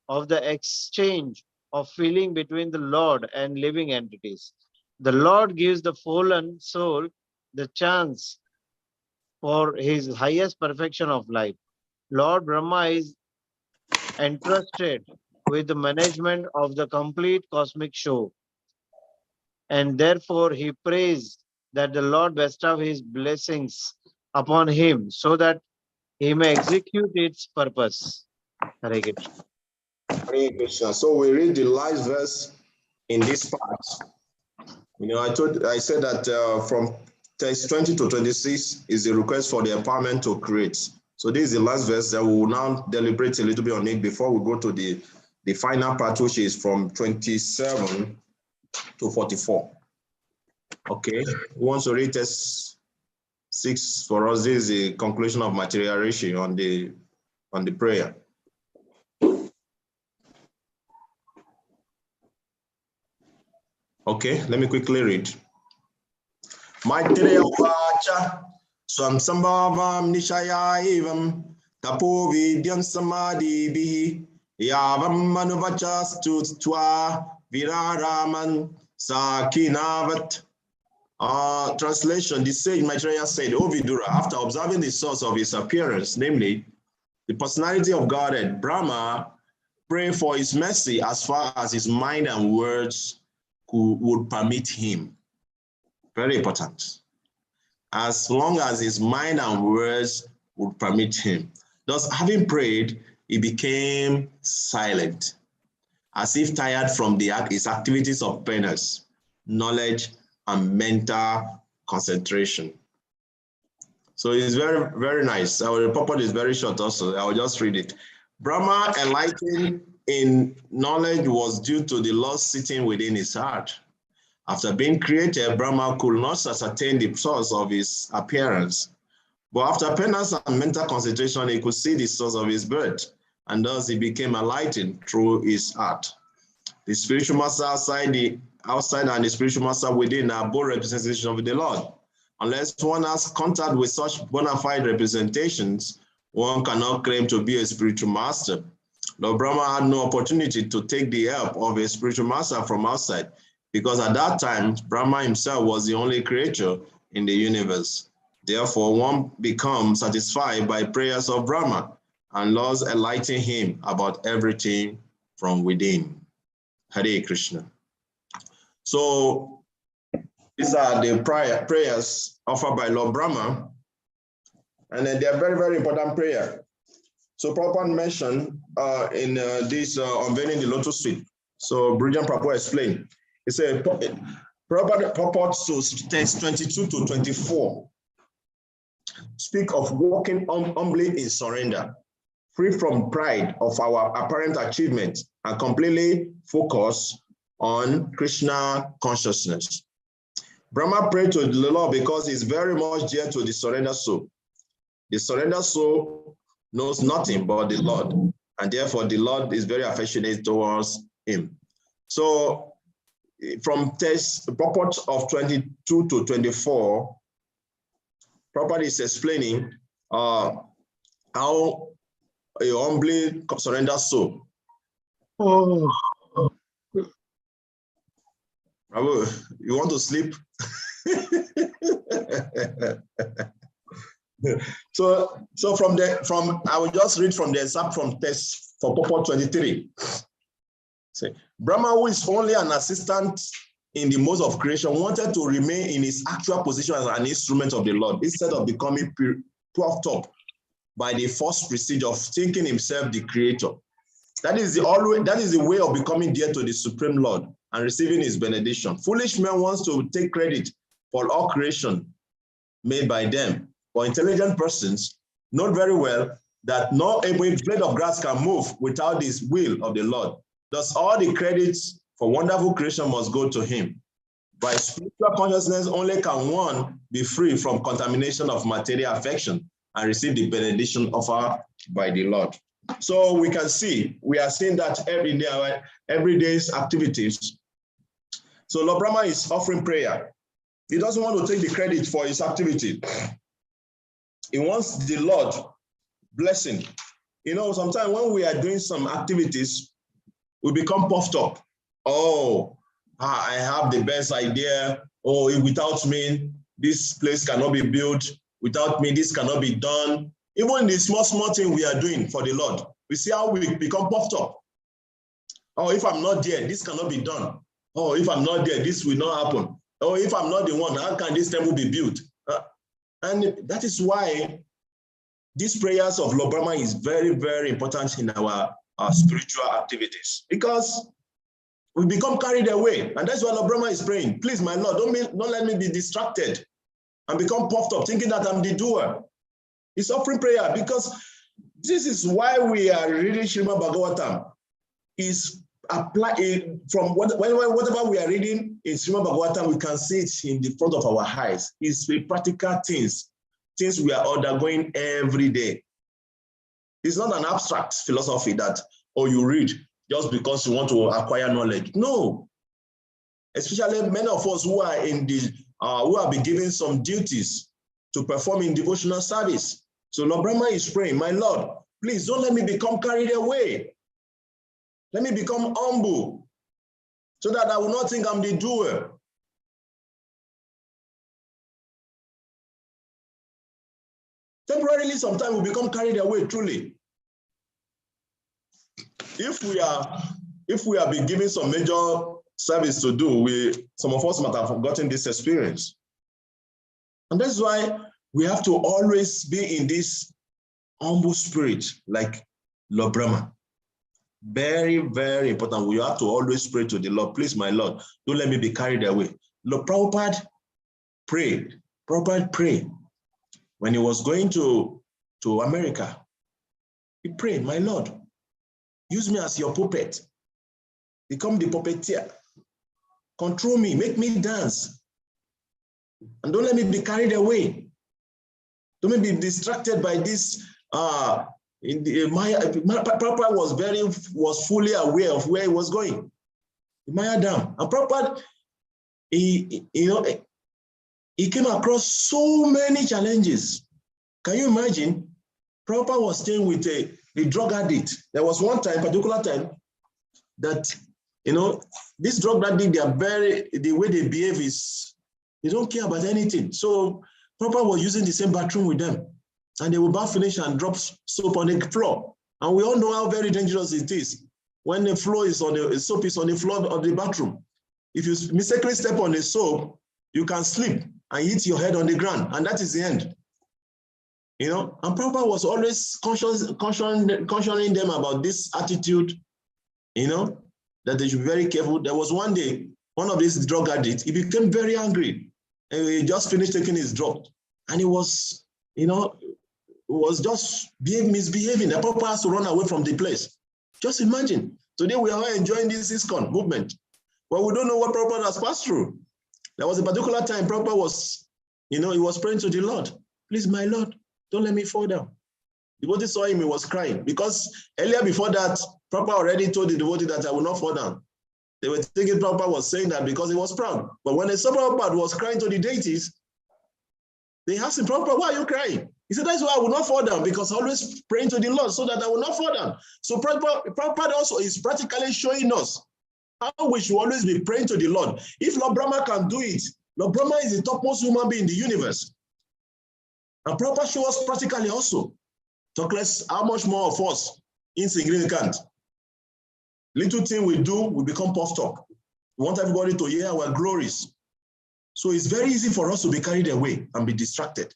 of the exchange of feeling between the Lord and living entities. The Lord gives the fallen soul the chance for his highest perfection of life. Lord Brahma is entrusted with the management of the complete cosmic show, and therefore he prays that the Lord bestow his blessings upon him so that he may execute its purpose. Hare Krishna. Hare Krishna. So we read the last verse in this part. I said that from text 20 to 26 is the request for the empowerment to create. So this is the last verse that we will now deliberate a little bit on it before we go to the final part, which is from 27 to 44. Okay, who wants to read text 6 for us? This is the conclusion of material ratio on the prayer. Okay, let me quickly read. Maitreya Vacha Swam Sambhavam Nishaya Evam Tapo Vidyam Samadhi Bihi Yavam Manuvachas Twa Viraraman Sakinavat. Translation: the sage Maitreya said, O Vidura, after observing the source of his appearance, namely the personality of Godhead, Brahma, pray for his mercy as far as his mind and words would permit him. Very important. As long as his mind and words would permit him. Thus, having prayed, he became silent, as if tired from his activities of penance, knowledge, and mental concentration. So it's very, very nice. Our purport is very short also. I will just read it. Brahma enlightened in knowledge was due to the Lord sitting within his heart. After being created, Brahma could not ascertain the source of his appearance. But after penance and mental concentration, he could see the source of his birth, and thus he became enlightened through his heart. The spiritual master outside and the spiritual master within are both representations of the Lord. Unless one has contact with such bona fide representations, one cannot claim to be a spiritual master. Lord Brahma had no opportunity to take the help of a spiritual master from outside, because at that time, Brahma himself was the only creature in the universe. Therefore, one becomes satisfied by prayers of Brahma and laws enlighten him about everything from within. Hare Krishna. So these are the prayers offered by Lord Brahma, and they are very, very important prayer. So Prabhupada mentioned in this unveiling the lotus suite. So Bridget Prabhupada explained. He said, Prabhupada purports to text 22 to 24. Speak of walking humbly in surrender, free from pride of our apparent achievement, and completely focus on Krishna consciousness. Brahma prayed to the Lord because he's very much dear to the surrender soul. The surrender soul knows nothing but the Lord, and therefore the Lord is very affectionate towards him. So from text purport of 22 to 24, Prabhupada is explaining how a humbly surrender soul. Oh. Prabhu, you want to sleep? So I will just read from the excerpt from text for purport 23. Say, Brahma, who is only an assistant in the modes of creation, wanted to remain in his actual position as an instrument of the Lord instead of becoming puffed up by the false prestige of thinking himself the creator. That is the way of becoming dear to the Supreme Lord and receiving his benediction. Foolish men want to take credit for all creation made by them. For intelligent persons know very well that no blade of grass can move without this will of the Lord. Thus, all the credits for wonderful creation must go to him. By spiritual consciousness, only can one be free from contamination of material affection and receive the benediction offered by the Lord. So we can see, we are seeing that every day, our everyday's activities. So Lord Brahma is offering prayer. He doesn't want to take the credit for his activity. He wants the Lord blessing. You know, sometimes when we are doing some activities, we become puffed up. Oh, I have the best idea. Oh, without me, this place cannot be built. Without me, this cannot be done. Even the small thing we are doing for the Lord, we see how we become puffed up. Oh, if I'm not there, this cannot be done. Oh, if I'm not there, this will not happen. Oh, if I'm not the one, how can this temple be built? And that is why these prayers of Lord Brahma is very, very important in our spiritual activities, because we become carried away. And that's why Lord Brahma is praying. Please, my Lord, don't let me be distracted and become puffed up, thinking that I'm the doer. He's offering prayer because this is why we are reading Srimad Bhagavatam. Is applied from whatever we are reading in Srimad Bhagavatam, we can see it in the front of our eyes. It's practical things we are undergoing every day. It's not an abstract philosophy that, oh, you read just because you want to acquire knowledge. No. Especially many of us who are in the who have been given some duties to perform in devotional service. So Lord Brahma is praying, my Lord, please don't let me become carried away. Let me become humble so that I will not think I'm the doer. Temporarily, sometimes we become carried away, truly. If we have been given some major service to do, some of us might have forgotten this experience. And that's why we have to always be in this humble spirit, like Lord Brahma. Very, very important. We have to always pray to the Lord. Please, my Lord, don't let me be carried away. Lord Prabhupada prayed. Prabhupada prayed. When he was going to America, he prayed, my Lord, use me as your puppet. Become the puppeteer. Control me, make me dance. And don't let me be carried away. Don't let me be distracted by this. Prabhupada was fully aware of where he was going. The Maya Dam. And Prabhupada, he came across so many challenges. Can you imagine? Prabhupada was staying with a drug addict. There was one particular time that, this drug addict, the way they behave is, they don't care about anything. So Prabhupada was using the same bathroom with them. And they would bath finish and drop soap on the floor. And we all know how very dangerous it is when the floor is on the soap is on the floor of the bathroom. If you mistakenly step on the soap, you can slip and hit your head on the ground, and that is the end. You know, and Prabhupada was always cautioning them about this attitude, you know, that they should be very careful. There was one day, one of these drug addicts, he became very angry, and he just finished taking his drug, and he was, you know, was just misbehaving. The Prabhupada has to run away from the place. Just imagine, today we are enjoying this ISKCON movement, but we don't know what Prabhupada has passed through. There was a particular time Prabhupada was, you know, he was praying to the Lord, please, my Lord, don't let me fall down. The devotee saw him, he was crying, because earlier before that, Prabhupada already told the devotee that I will not fall down. They were thinking Prabhupada was saying that because he was proud. But when they saw Prabhupada was crying to the deities, they asked him, Prabhupada, why are you crying? He said, that's why I will not fall down, because I'm always praying to the Lord so that I will not fall down. So Prabhupada also is practically showing us how we should always be praying to the Lord. If Lord Brahma can do it, Lord Brahma is the topmost human being in the universe. And Prabhupada shows us practically also. Talk less, how much more of us insignificant. Little thing we do, we become puffed up. We want everybody to hear our glories. So it's very easy for us to be carried away and be distracted.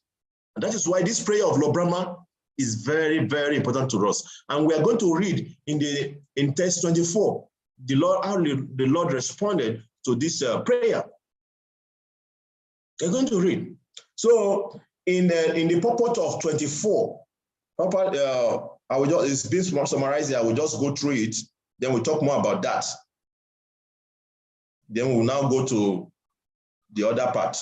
And that is why this prayer of Lord Brahma is very, very important to us. And we are going to read in text 24, the Lord responded to this prayer. We're going to read. So in the purport of 24, I will just, it's been summarized here. I will just go through it. Then we'll talk more about that. Then we'll now go to the other part.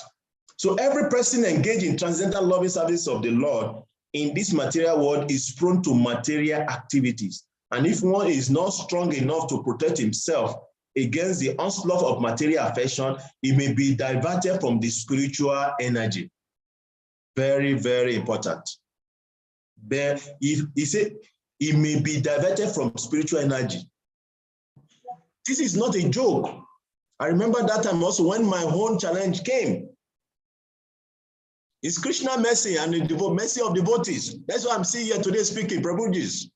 So every person engaged in transcendental loving service of the Lord in this material world is prone to material activities. And if one is not strong enough to protect himself against the onslaught of material affection, he may be diverted from the spiritual energy. Very, very important. If he said he may be diverted from spiritual energy. This is not a joke. I remember that time also when my own challenge came. It's Krishna mercy and the mercy of devotees. That's why I'm sitting here today speaking, Prabhuji.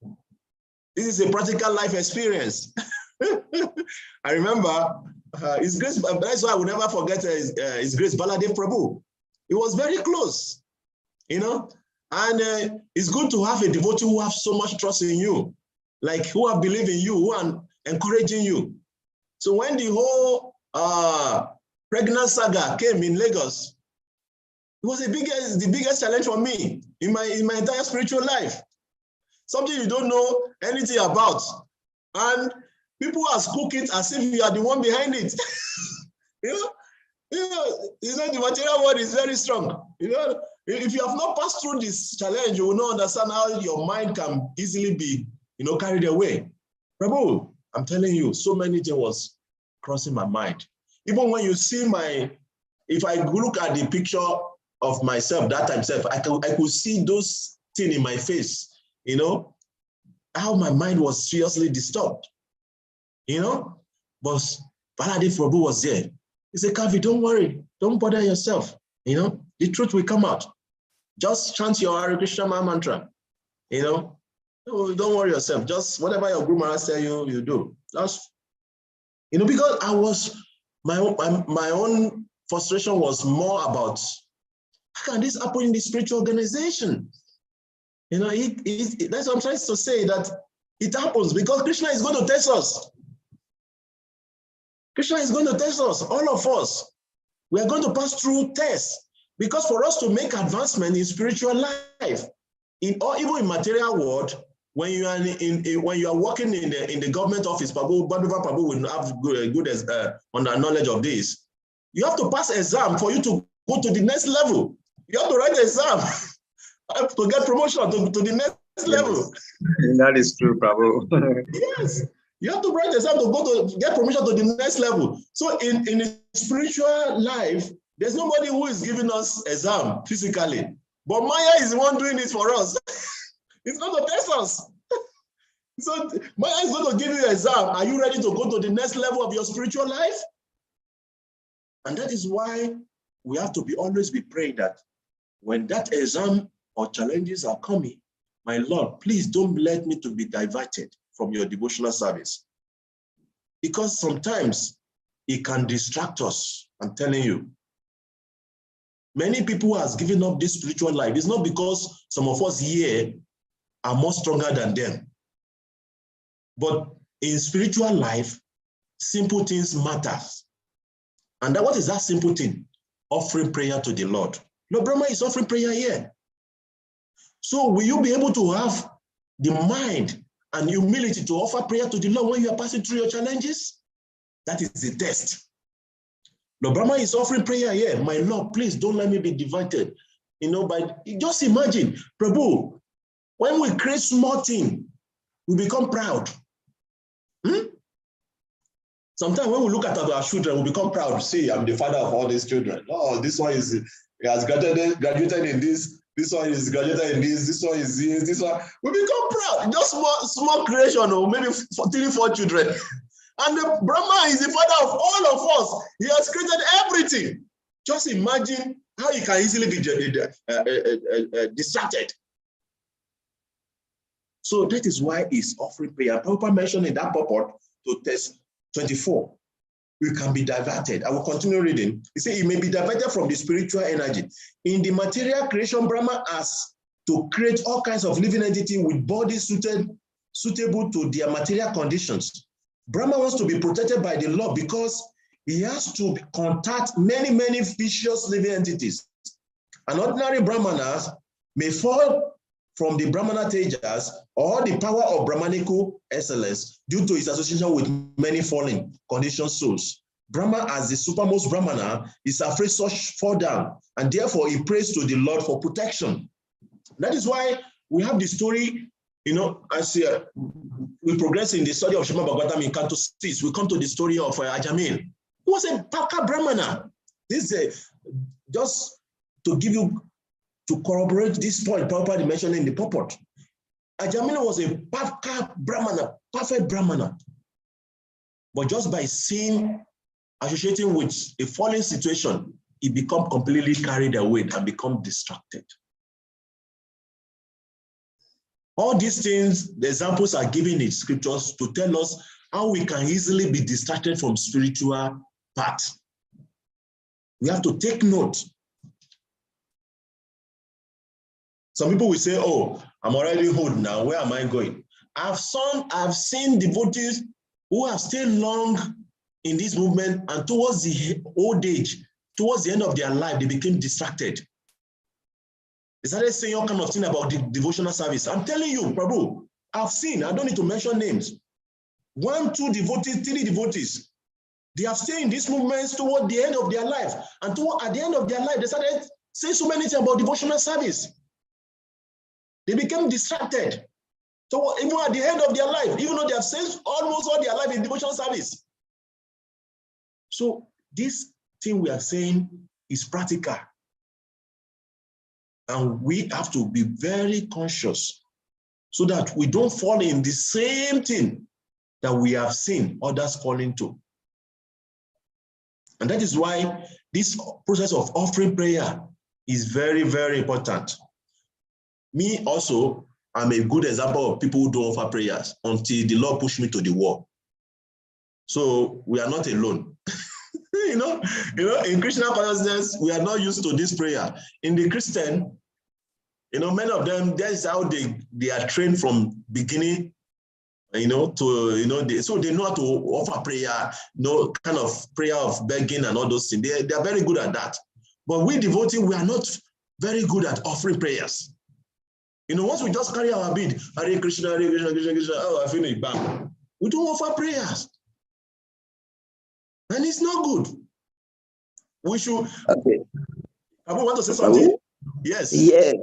This is a practical life experience. I remember His Grace, that's why I will never forget His Grace Baladev Prabhu. It was very close, you know, and it's good to have a devotee who have so much trust in you, like who have believed in you, who are encouraging you. So when the whole pregnant saga came in Lagos, it was the biggest challenge for me in my entire spiritual life. Something you don't know anything about. And people are cooking it as if you are the one behind it. you know, the material world is very strong. You know, if you have not passed through this challenge, you will not understand how your mind can easily be, you know, carried away. Prabhu, I'm telling you, so many things was crossing my mind. Even when you see if I look at the picture of myself, that time self, I could see those things in my face, you know, how my mind was seriously disturbed, you know. But Baladev Prabhu was there. He said, Kavi, don't worry, don't bother yourself, you know, the truth will come out. Just chant your Hare Krishna mantra, you know. Don't worry yourself, just whatever your Guru Maharaj tell you, you do. Just, you know, because I was, my own frustration was more about, how can this happen in the spiritual organization? You know, that's what I'm trying to say, that it happens because Krishna is going to test us. Krishna is going to test us, all of us. We are going to pass through tests because for us to make advancement in spiritual life, even in material world, when you are working in the government office, Vaibhava Prabhu will have good knowledge of this. You have to pass exam for you to go to the next level. You have to write the exam to get promotion to the next level. That is true, Prabhu. Yes, you have to write the exam to get promotion to the next level. So in the spiritual life, there's nobody who is giving us exam physically, but Maya is the one doing it for us. It's going to test us. So Maya is going to give you an exam. Are you ready to go to the next level of your spiritual life? And that is why we have to always be praying that when that exam or challenges are coming, my Lord, please don't let me to be diverted from your devotional service. Because sometimes it can distract us, I'm telling you. Many people who have given up this spiritual life. It's not because some of us here are more stronger than them. But in spiritual life, simple things matter. And what is that simple thing? Offering prayer to the Lord. Lord Brahma is offering prayer here. So will you be able to have the mind and humility to offer prayer to the Lord when you are passing through your challenges? That is the test. Lord Brahma is offering prayer here. My Lord, please don't let me be divided. Just imagine, Prabhu, when we create small thing, we become proud. Sometimes when we look at our children, we become proud. See, I'm the father of all these children. Oh, this one he has graduated in this. This one is graduated in this one is this one. We become proud. Just small creation, or maybe 3-4 children. And the Brahma is the father of all of us. He has created everything. Just imagine how he can easily be distracted. So that is why he's offering prayer. Prabhupada mentioned in that purport to test 24. We can be diverted. I will continue reading. He said, it may be diverted from the spiritual energy. In the material creation, Brahma has to create all kinds of living entity with bodies suitable to their material conditions. Brahma wants to be protected by the law because he has to contact many vicious living entities. An ordinary Brahmanas may fall from the Brahmana Tejas or the power of Brahmanical excellence due to his association with many fallen conditioned souls. Brahma, as the supermost Brahmana, is afraid such fall down, and therefore he prays to the Lord for protection. That is why we have the story, as we progress in the study of Srimad Bhagavatam in Canto 6, we come to the story of Ajamil, who was a Paka Brahmana. This is just to give you, to corroborate this point Prabhupada mentioned in the purport. Ajamil was a Paka Brahmana, perfect Brahmana. But just by associating with a fallen situation, he become completely carried away and become distracted. All these things, the examples are given in scriptures to tell us how we can easily be distracted from spiritual path. We have to take note. Some people will say, oh, I'm already old now, where am I going? I've seen devotees who have stayed long in this movement, and towards the old age, towards the end of their life, they became distracted. They started saying all kind of things about the devotional service. I'm telling you, Prabhu, I've seen, I don't need to mention names, 1, 2 devotees, 3 devotees. They have stayed in these movements toward the end of their life. And at the end of their life, they started saying so many things about devotional service. They became distracted. So even at the end of their life, even though they have spent almost all their life in devotional service. So this thing we are saying is practical. And we have to be very conscious so that we don't fall in the same thing that we have seen others fall into. And that is why this process of offering prayer is very, very important. Me also, I'm a good example of people who don't offer prayers until the Lord pushed me to the wall. So we are not alone. In Krishna consciousness, we are not used to this prayer. In the Christian, many of them, that is how they are trained from beginning, so they know how to offer prayer, kind of prayer of begging and all those things. They are very good at that. But we devotees, we are not very good at offering prayers. Once we just carry our bead, Hare Krishna, Hare Krishna, Krishna Krishna, oh, I finish, bam. We don't offer prayers. And it's not good. We should. Okay. Prabhu, want to say something? Yes. Yes.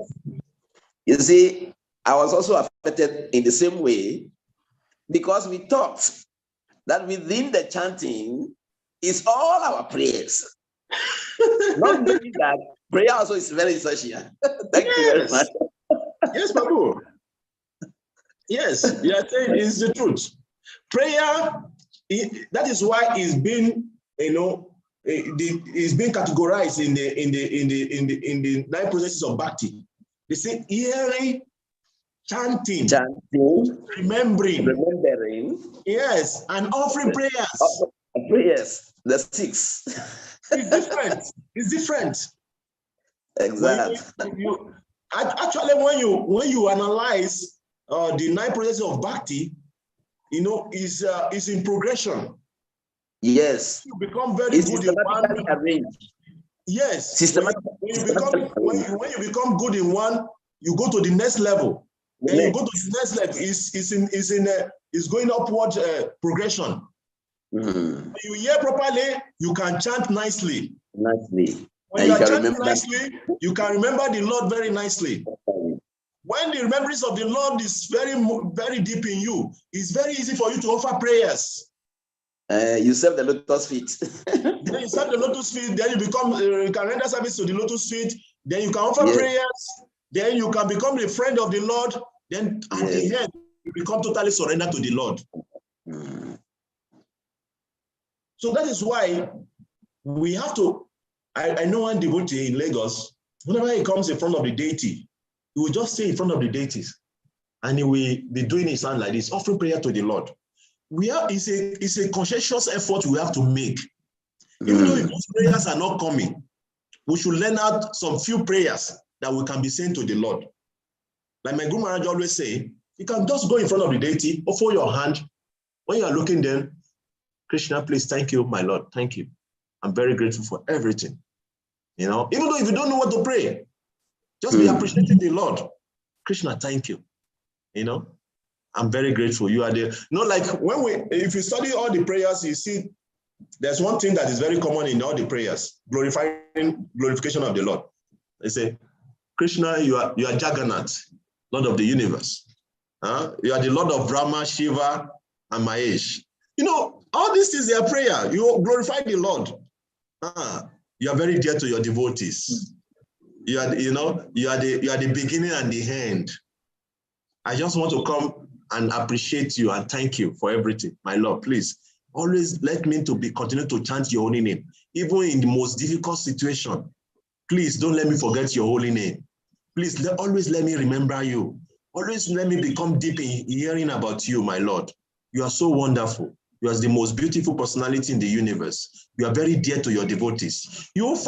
You see, I was also affected in the same way because we thought that within the chanting is all our prayers. Not knowing that prayer also is very essential. Thank you very much. Yes, Prabhu. Yes, you are saying it's the truth. Prayer, that is why it's been, is being categorized in the 9 processes of Bhakti. They say hearing, chanting, remembering, yes, and offering prayers. Prayers, the 6. It's different. It's different. Exactly. Actually, when you analyze the 9 processes of Bhakti, is in progression. Yes. You become very good in one. Arranged. Yes. When you become good in one, you go to the next level. Then you go to the next level. It's going upward progression. When you hear properly, you can chant nicely. When you are chanting nicely, you can remember the Lord very nicely. When the remembrance of the Lord is very, very deep in you, it's very easy for you to offer prayers. You serve the lotus feet. Then you serve the lotus feet, then you can render service to the lotus feet, then you can offer prayers, then you can become a friend of the Lord, then at the end, you become totally surrendered to the Lord. So that is why we have to, I know one devotee in Lagos, whenever he comes in front of the deity, he will just stay in front of the deities and he will be doing his hand like this, offering prayer to the Lord. It's a conscientious effort we have to make. Even though those prayers are not coming, we should learn out some few prayers that we can be saying to the Lord. Like my Guru Maharaj always say, you can just go in front of the deity, offer your hand. When you are looking there, Krishna, please, thank you, my Lord, thank you. I'm very grateful for everything. Even though if you don't know what to pray, just be appreciating the Lord. Krishna, thank you. I'm very grateful. You are there. Like if you study all the prayers, you see there's one thing that is very common in all the prayers, glorification of the Lord. They say, Krishna, you are Jagannath, Lord of the universe. You are the Lord of Brahma, Shiva, and Mahesh. All these things, they are prayer. You glorify the Lord. You are very dear to your devotees. You are the beginning and the end. I just want to come and appreciate you and thank you for everything, my Lord. Please, always let me continue to chant your holy name, even in the most difficult situation. Please don't let me forget your holy name. Please always let me remember you. Always let me become deep in hearing about you, my Lord. You are so wonderful. You are the most beautiful personality in the universe. You are very dear to your devotees. We have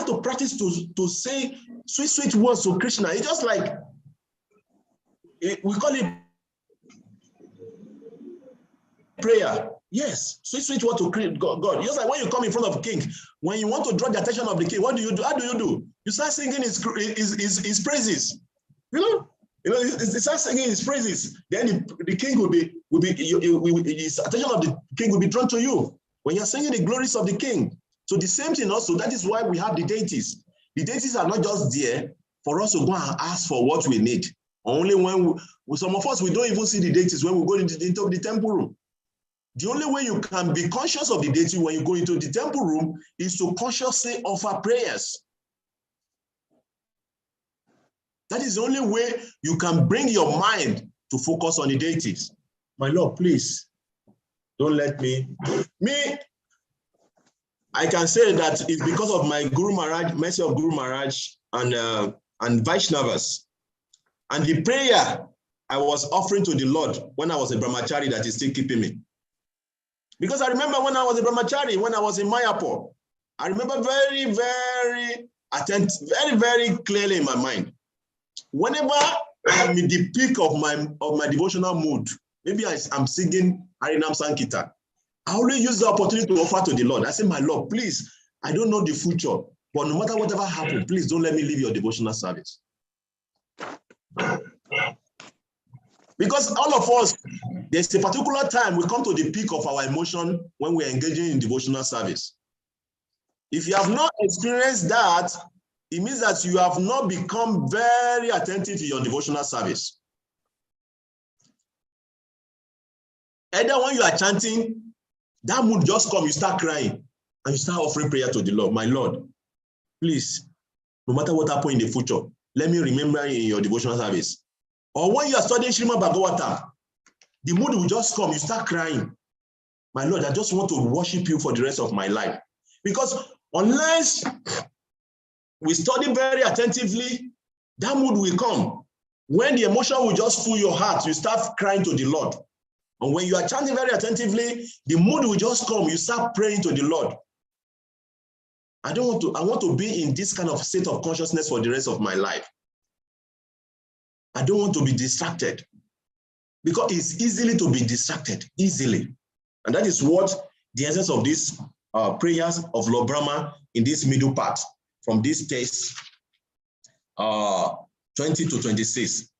to practice to say sweet, sweet words to Krishna. It's just like, we call it prayer. Yes, sweet, sweet word to God. Just like when you come in front of a king, when you want to draw the attention of the king, what do you do? How do you do? You start singing his praises. You start singing his praises. Then the king his attention of the king will be drawn to you when you're singing the glories of the king. So the same thing also. That is why we have the deities. The deities are not just there for us to go and ask for what we need. Only when some of us, we don't even see the deities when we go into the temple room. The only way you can be conscious of the deity when you go into the temple room is to consciously offer prayers. That is the only way you can bring your mind to focus on the deities. My Lord, please, don't let me. I can say that it's because of my Guru Maharaj, mercy of Guru Maharaj and Vaishnavas. And the prayer I was offering to the Lord when I was a brahmachari that is still keeping me. Because I remember when I was a brahmachari, when I was in Mayapur, I remember very, very attentive, very, very clearly in my mind. Whenever I am in the peak of my devotional mood, maybe I'm singing Harinam Sankirtan, I always use the opportunity to offer to the Lord. I say, my Lord, please, I don't know the future, but no matter whatever happens, please don't let me leave your devotional service. Because all of us, there's a particular time we come to the peak of our emotion when we're engaging in devotional service. If you have not experienced that, it means that you have not become very attentive to your devotional service. Either when you are chanting, that mood just comes, you start crying, and you start offering prayer to the Lord. My Lord, please, no matter what happens in the future, let me remember in your devotional service. Or when you are studying Srimad Bhagavatam, the mood will just come, you start crying. my Lord, I just want to worship you for the rest of my life. Because unless we study very attentively, that mood will come. When the emotion will just fill your heart, you start crying to the Lord. And when you are chanting very attentively, the mood will just come. You start praying to the Lord. I want to be in this kind of state of consciousness for the rest of my life. I don't want to be distracted. Because it's easily to be distracted, easily. And that is what the essence of these prayers of Lord Brahma in this middle part, from this text 20 to 26,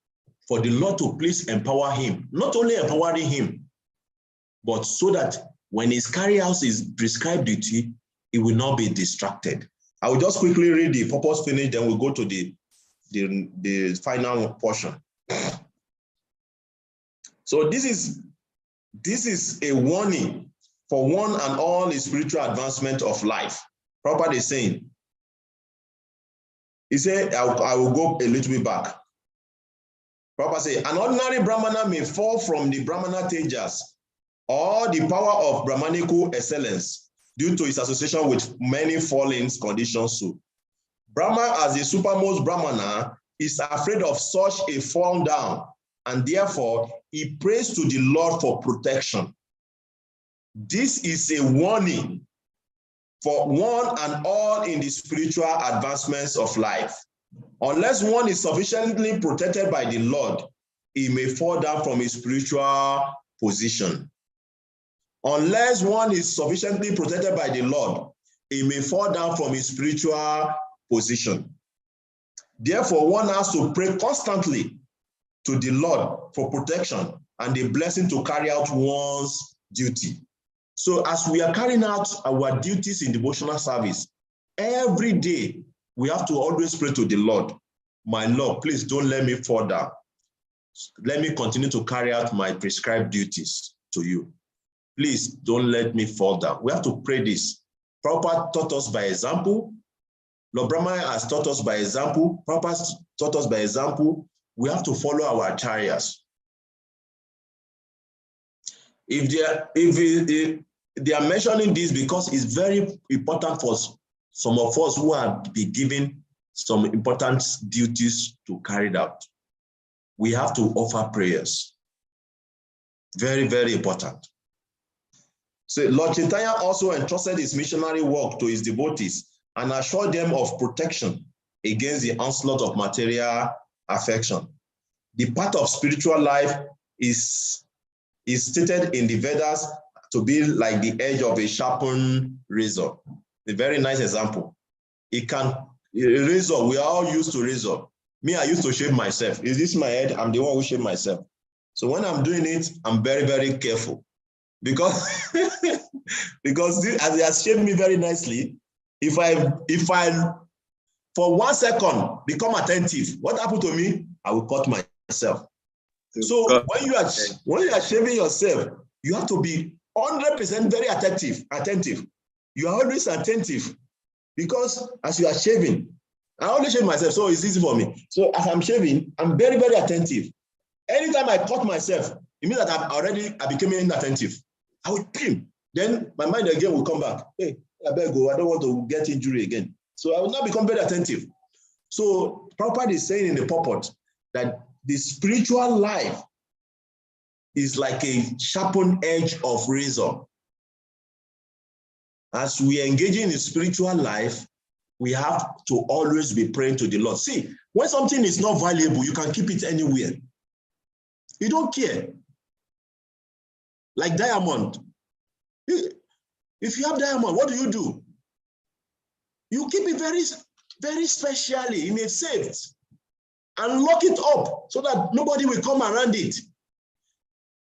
for the Lord to please empower him, not only empowering him, but so that when he's carrying out his prescribed duty, he will not be distracted. I will just quickly read the purpose finish, then we'll go to the final portion. So this is a warning for one and all the spiritual advancement of life. Prabhupada is saying, he said, I will go a little bit back. Prabhupada said, an ordinary Brahmana may fall from the Brahmana Tejas or the power of Brahmanical excellence due to his association with many fallen conditions. So, Brahma, as the supermost Brahmana, is afraid of such a fall down, and therefore he prays to the Lord for protection. This is a warning for one and all in the spiritual advancements of life. Unless one is sufficiently protected by the Lord, he may fall down from his spiritual position. Unless one is sufficiently protected by the Lord, he may fall down from his spiritual position. Therefore, one has to pray constantly to the Lord for protection and the blessing to carry out one's duty. So as we are carrying out our duties in devotional service, every day we have to always pray to the Lord, my Lord, please don't let me fall down. Let me continue to carry out my prescribed duties to you. Please don't let me fall down. We have to pray this. Prabhupada taught us by example. Lord Brahma has taught us by example. Prabhupada taught us by example. We have to follow our acharyas. If they are mentioning this because it's very important for some of us who have been given some important duties to carry out. We have to offer prayers. Very, very important. So Lord Chaitanya also entrusted his missionary work to his devotees and assured them of protection against the onslaught of material affection. The path of spiritual life is stated in the Vedas to be like the edge of a sharpened razor. A very nice example. Razor, we are all used to razor. Me, I used to shave myself. Is this my head? I'm the one who shave myself. So when I'm doing it, I'm very, very careful. Because, this, as they have shaved me very nicely, if I for 1 second become attentive, what happened to me? I will cut myself. So when you are shaving yourself, you have to be 100% very attentive. You are always attentive because as you are shaving, I only shave myself, so it's easy for me. So as I'm shaving, I'm very, very attentive. Anytime I cut myself, it means that I became inattentive. I will trim. Then my mind again will come back. Hey, I better go. I don't want to get injury again. So I will not become very attentive. So Prabhupada is saying in the purport that the spiritual life is like a sharpened edge of razor. As we engage in the spiritual life, we have to always be praying to the Lord. See, when something is not valuable, you can keep it anywhere. You don't care. Like diamond. If you have diamond, what do? You keep it very, very specially in a safe and lock it up so that nobody will come around it.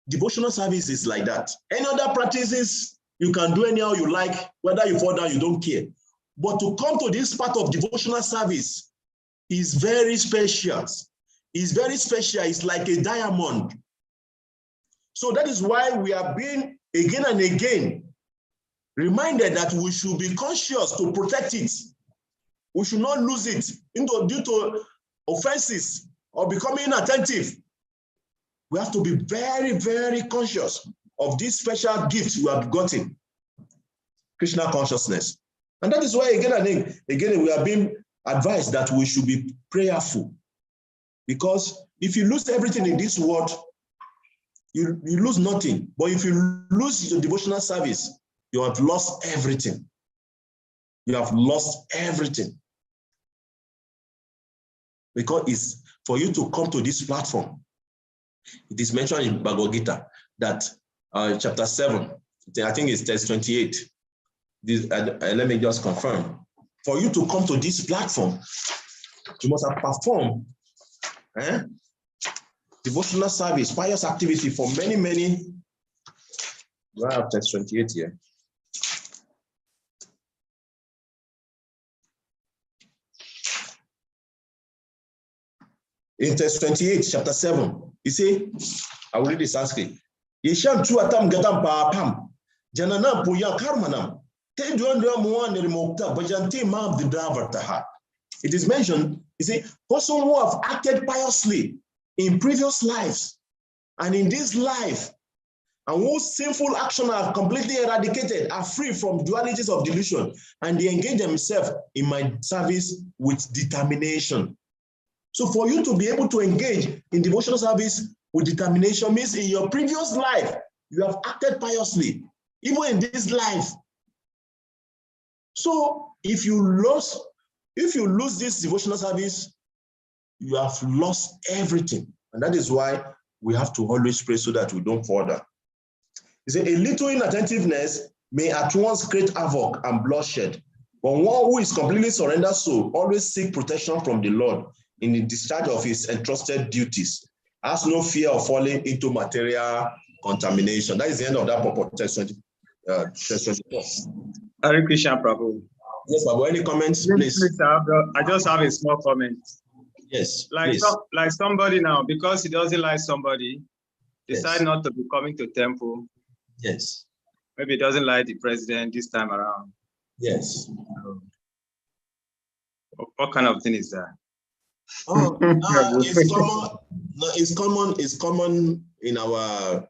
Devotional service is like that. Any other practices, you can do anyhow you like, whether you fall down, you don't care. But to come to this part of devotional service is very special. It's very special. It's like a diamond. So that is why we are being again and again reminded that we should be conscious to protect it. We should not lose it due to offenses or becoming inattentive. We have to be very, very conscious of this special gift you have gotten, Krishna consciousness. And that is why again and again we are being advised that we should be prayerful. Because if you lose everything in this world, you lose nothing. But if you lose your devotional service, you have lost everything. You have lost everything. Because it's for you to come to this platform. It is mentioned in Bhagavad Gita that chapter 7, I think it's text 28. Let me just confirm. For you to come to this platform, you must have performed devotional service, pious activity for many. Do I have text 28 here? In text 28, chapter 7, you see, I will read this Sanskrit. Yesham chuatam gatam paapam, janana puya karmanam, it is mentioned, you see, person who have acted piously in previous lives and in this life, and whose sinful action are completely eradicated, are free from dualities of delusion, and they engage themselves in my service with determination. So for you to be able to engage in devotional service with determination means in your previous life, you have acted piously, even in this life. So if you lose this devotional service, you have lost everything. And that is why we have to always pray so that we don't fall down. He said, a little inattentiveness may at once create havoc and bloodshed, but one who is completely surrendered soul always seek protection from the Lord in the discharge of his entrusted duties, has no fear of falling into material contamination. That is the end of that purport, text 24. Hare Krishna, Prabhu. Yes, Prabhu. Any comments, please? I just have a small comment. Yes, like somebody now, because he doesn't like somebody, decide not to be coming to temple. Yes. Maybe he doesn't like the president this time around. Yes. What kind of thing is that? Oh, it's common. No, it's common in our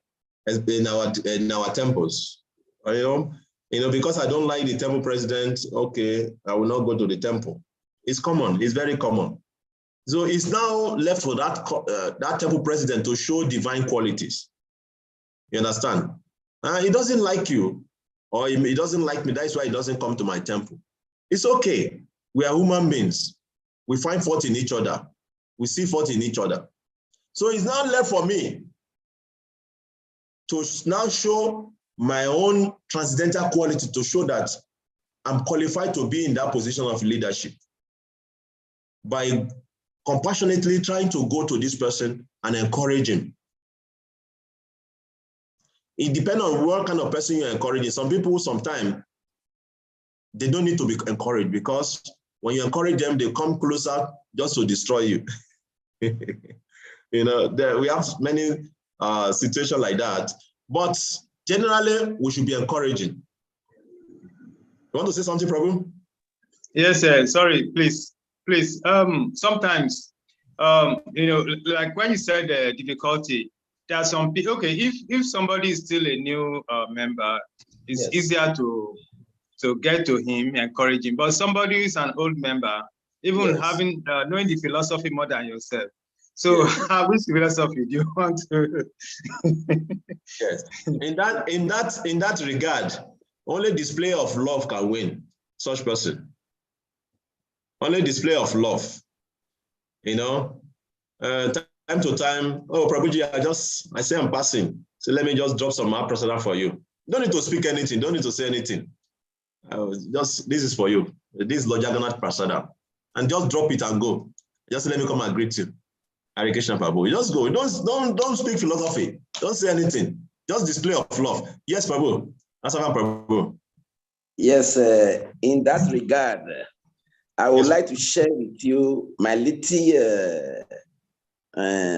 temples. You know, because I don't like the temple president. Okay, I will not go to the temple. It's common. It's very common. So it's now left for that temple president to show divine qualities. You understand? He doesn't like you, or he doesn't like me. That's why he doesn't come to my temple. It's okay. We are human beings. We find fault in each other. We see fault in each other. So it's now left for me to now show my own transcendental quality, to show that I'm qualified to be in that position of leadership by compassionately trying to go to this person and encourage him. It depends on what kind of person you're encouraging. Some people, sometimes, they don't need to be encouraged, because when you encourage them, they come closer just to destroy you. You know, we have many situations like that. But generally, we should be encouraging. You want to say something, Prabhu? Yes, sir. Sorry, please. Sometimes, you know, like when you said difficulty, there are some people, okay, if somebody is still a new member, it's easier to get to him, encourage him. But somebody who is an old member, even having knowing the philosophy more than yourself. So which philosophy do you want to? Yes. In that regard, only display of love can win such person. Only display of love. You know, time to time, oh, Prabhuji, I say I'm passing. So let me just drop some prasada for you. Don't need to speak anything. Don't need to say anything. Just, this is for you. This is Lord Jagannath prasada. And just drop it and go. Just let me come and greet you. Hare Krishna, Prabhu. Just go. Don't speak philosophy. Don't say anything. Just display of love. Yes, Prabhu. That's how Prabhu. Yes, in that regard, I would like to share with you my little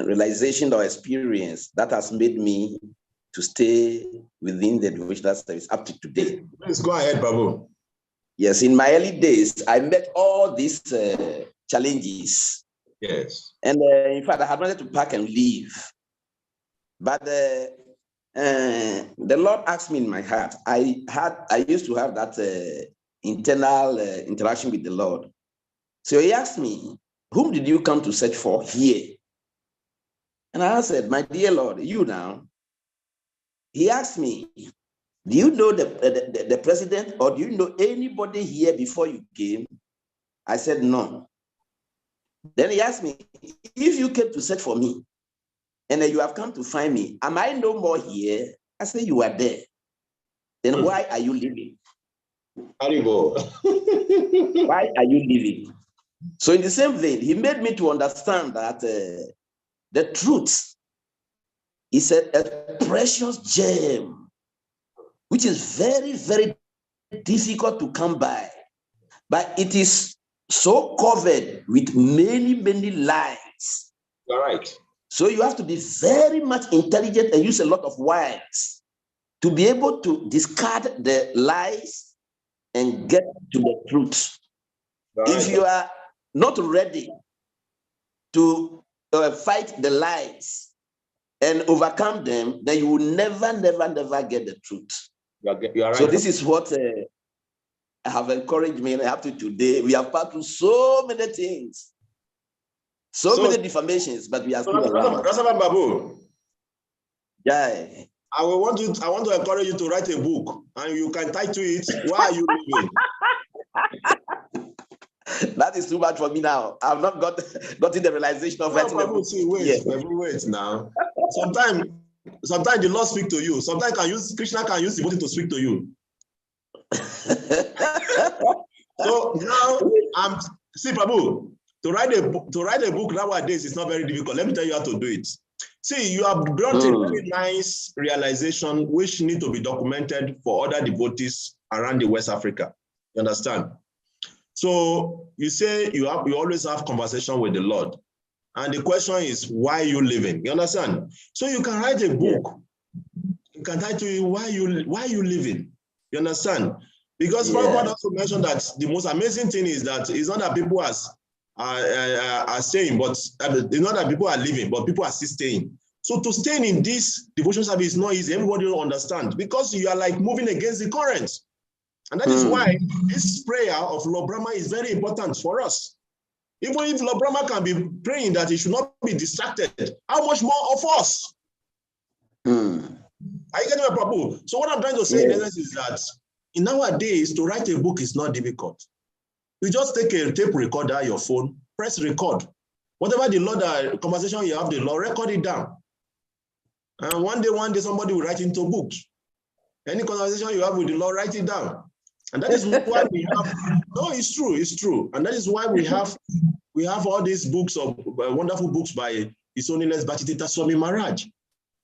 realization or experience that has made me to stay within the devotional service up to today. Please go ahead, Prabhu. Yes, in my early days, I met all these challenges. Yes. And in fact, I had wanted to pack and leave. But the Lord asked me in my heart. I used to have that internal interaction with the Lord. So he asked me, whom did you come to search for here? And I said, my dear Lord, you now. He asked me, do you know the president, or do you know anybody here before you came? I said, no. Then he asked me, if you came to search for me, and then you have come to find me, am I no more here? I said, you are there. Then why are you leaving? Why are you leaving? So in the same vein, he made me to understand that the truth is a precious gem, which is very, very difficult to come by. But it is so covered with many, many lies. You're right. So you have to be very much intelligent and use a lot of words to be able to discard the lies and get to the truth. Right. If you are not ready to fight the lies and overcome them, then you will never, never, never get the truth. You are right. So this is what I have encouraged me up to today. We have passed through so many things, so many defamations, but we are still around. Babu. Yeah. I want to encourage you to write a book, and you can title it, Why Are You Living? That is too much for me now. I've not gotten the realization of writing a book. Wait now. Sometimes the Lord speak to you. Sometimes Krishna can use the body to speak to you. So now see, Prabhu, to write a book nowadays is not very difficult. Let me tell you how to do it. See, you have brought a very nice realization which need to be documented for other devotees around the West Africa. You understand? So you say you always have conversation with the Lord. And the question is, why are you living? You understand? So you can write a book. You can title it, why are you living? You understand? Because Prabhupada also mentioned that the most amazing thing is that it's not that people are staying, but it's not that people are living, but people are still staying. So to stay in this devotion service is not easy. Everybody will understand because you are like moving against the current. And that is why this prayer of Lord Brahma is very important for us. Even if Lord Brahma can be praying that he should not be distracted, how much more of us? Are you getting my Prabhu? So what I'm trying to say in essence is that in nowadays, to write a book is not difficult. You just take a tape recorder, your phone, press record. Whatever the Lord conversation you have, the Lord record it down. And one day somebody will write into books. Any conversation you have with the Lord, write it down. And that is why we have, no, it's true. And that is why we have all these books of wonderful books by His Holiness Bhaktisiddhanta Swami Maharaj.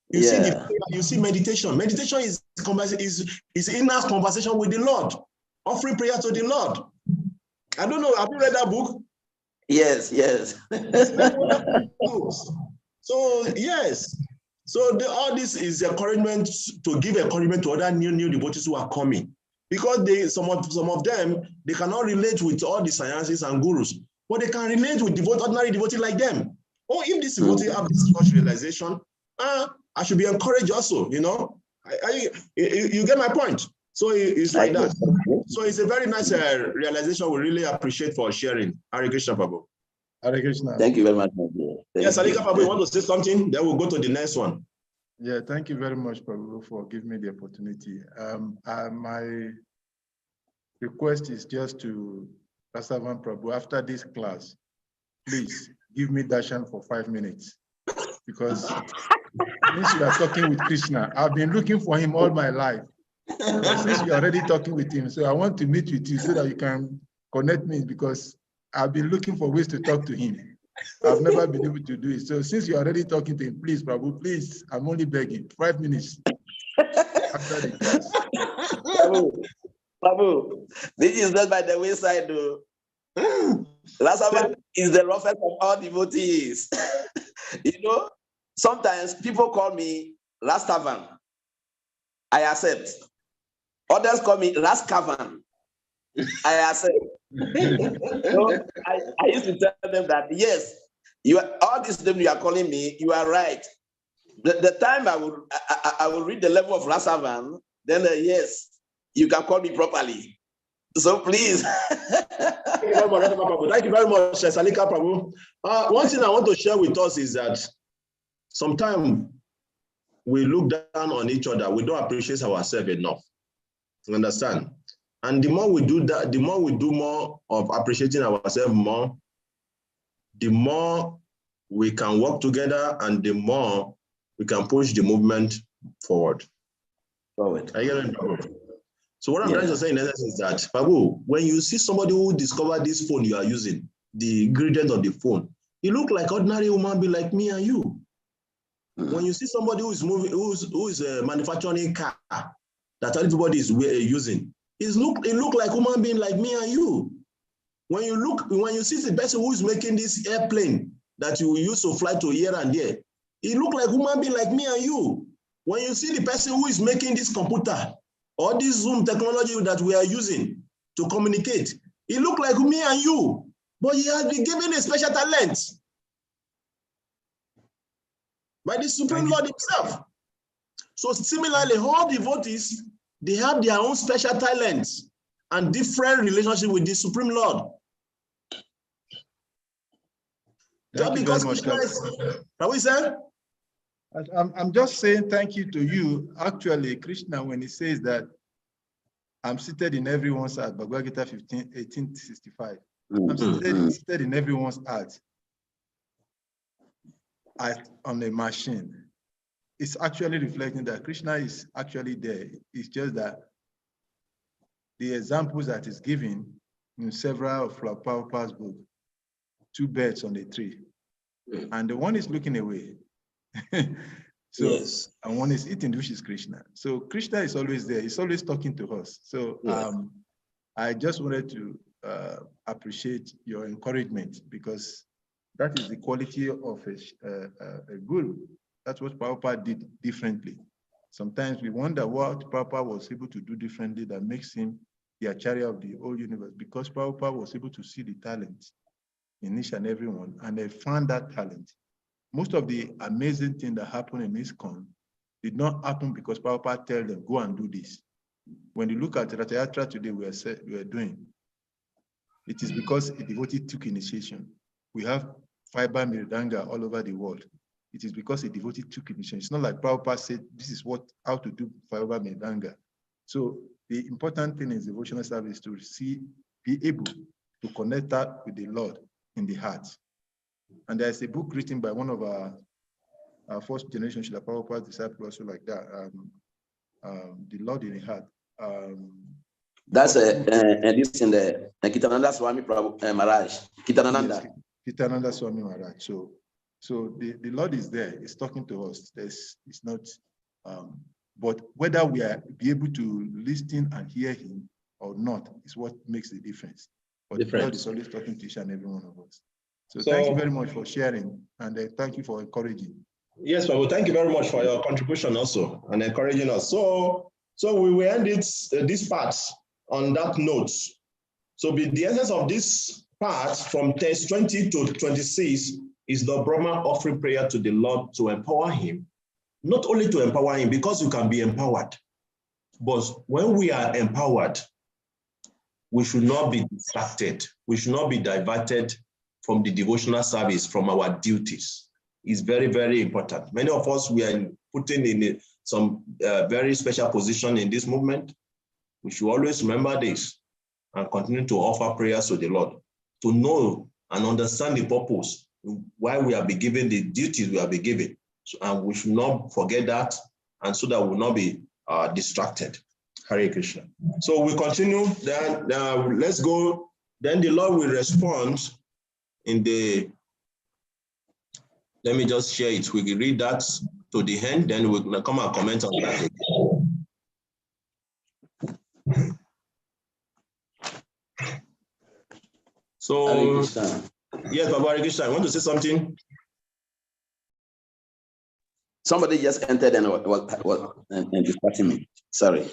You see meditation. Meditation is inner conversation with the Lord, offering prayer to the Lord. I don't know, have you read that book? Yes. So yes. So all this is encouragement to give encouragement to other new devotees who are coming. Because some of them, they cannot relate with all the sciences and gurus, but they can relate with ordinary devotee like them. Oh, if this devotee have this much realization, I should be encouraged also, you know. You get my point? So it's like that. So it's a very nice realization we really appreciate for sharing. Hare Krishna, Prabhu. Hare Krishna. Thank you very much. Yes, Alika Prabhu, you want to say something? Then we'll go to the next one. Yeah, thank you very much, Prabhu, for giving me the opportunity. My request is just to Rasavan Prabhu, after this class, please give me darshan for 5 minutes. Because since you are talking with Krishna, I've been looking for him all my life. Since you're already talking with him, so I want to meet with you so that you can connect me, because I've been looking for ways to talk to him. I've never been able to do it. So since you're already talking to him, please, Prabhu, please, I'm only begging, 5 minutes after the class. Prabhu, this is not by the wayside, though. Rasavan is the roughest of all devotees. You know, sometimes people call me Rastavan. I accept. Others call me Raskavan. I accept. So I used to tell them that, yes, all this name you are calling me, you are right. The time I will read the level of Rasavan, then yes, you can call me properly. So please. Thank you very much, Prabhu. Thank you very much, Salika Prabhu. One thing I want to share with us is that sometimes we look down on each other. We don't appreciate ourselves enough. You understand? And the more we do that, the more we do more of appreciating ourselves more, the more we can work together and the more we can push the movement forward. Are you getting it? So what I'm trying to say in essence is that, Prabhu, when you see somebody who discovered this phone you are using, the ingredient of the phone, you look like ordinary human being like me and you. When you see somebody who is moving, who is manufacturing a car that everybody is using, it look like human being like me and you. When you see the person who is making this airplane that you use to fly to here and there, it look like human being like me and you. When you see the person who is making this computer or this Zoom technology that we are using to communicate, it look like me and you, but he has been given a special talent by the Supreme Lord himself. So similarly, all devotees, they have their own special talents and different relationship with the Supreme Lord. Just because Krishna is, how we say? I'm just saying thank you to you. Actually, Krishna, when he says that I'm seated in everyone's heart, Bhagavad Gita 1865. I'm seated in everyone's heart on a machine. It's actually reflecting that Krishna is actually there. It's just that the examples that is given in several of Prabhupada's books, 2 birds on a tree, and the one is looking away. So, yes. And one is eating, which is Krishna. So Krishna is always there. He's always talking to us. So yes. I just wanted to appreciate your encouragement, because that is the quality of a guru. That's what Prabhupada did differently. Sometimes we wonder what Prabhupada was able to do differently that makes him the Acharya of the whole universe, because Prabhupada was able to see the talent in each and every one, and they found that talent. Most of the amazing things that happened in ISKCON did not happen because Prabhupada tell them, go and do this. When you look at Ratayatra today, we are doing, it is because a devotee took initiation. We have fiber mirdanga all over the world. It is because a devotee took initiation. It's not like Prabhupada said, this is how to do fiber mirdanga. So the important thing is devotional service to be able to connect that with the Lord in the heart. And there's a book written by one of our first generation Srila Prabhupada's disciples, also like that, the Lord in the heart. That's this in the Kitananda Swami Maharaj. Kitananda. Yes, Kitananda Swami Maharaj. So the Lord is there. He's talking to us. It's not, but whether we are be able to listen and hear him or not is what makes the difference. But the Lord is always talking to each and every one of us. So thank you very much for sharing, and thank you for encouraging. Yes, Prabhu, thank you very much for your contribution also and encouraging us. So we will end this part on that note. So the essence of this part from text 20 to 26 is the Brahma offering prayer to the Lord to empower him. Not only to empower him, because you can be empowered, but when we are empowered, we should not be distracted. We should not be diverted from the devotional service, from our duties. It's very, very important. Many of us, we are putting in some very special position in this movement. We should always remember this and continue to offer prayers to the Lord, to know and understand the purpose, why we are be given the duties we are be given. So, and we should not forget that, and so that we will not be distracted. Hare Krishna. So we continue, then let's go. Then the Lord will respond in the, let me just share it. We can read that to the end, then we'll come and comment on that again. So, yes, Baba Hare Krishna, I want to say something. Somebody just entered and was distracting me. Sorry.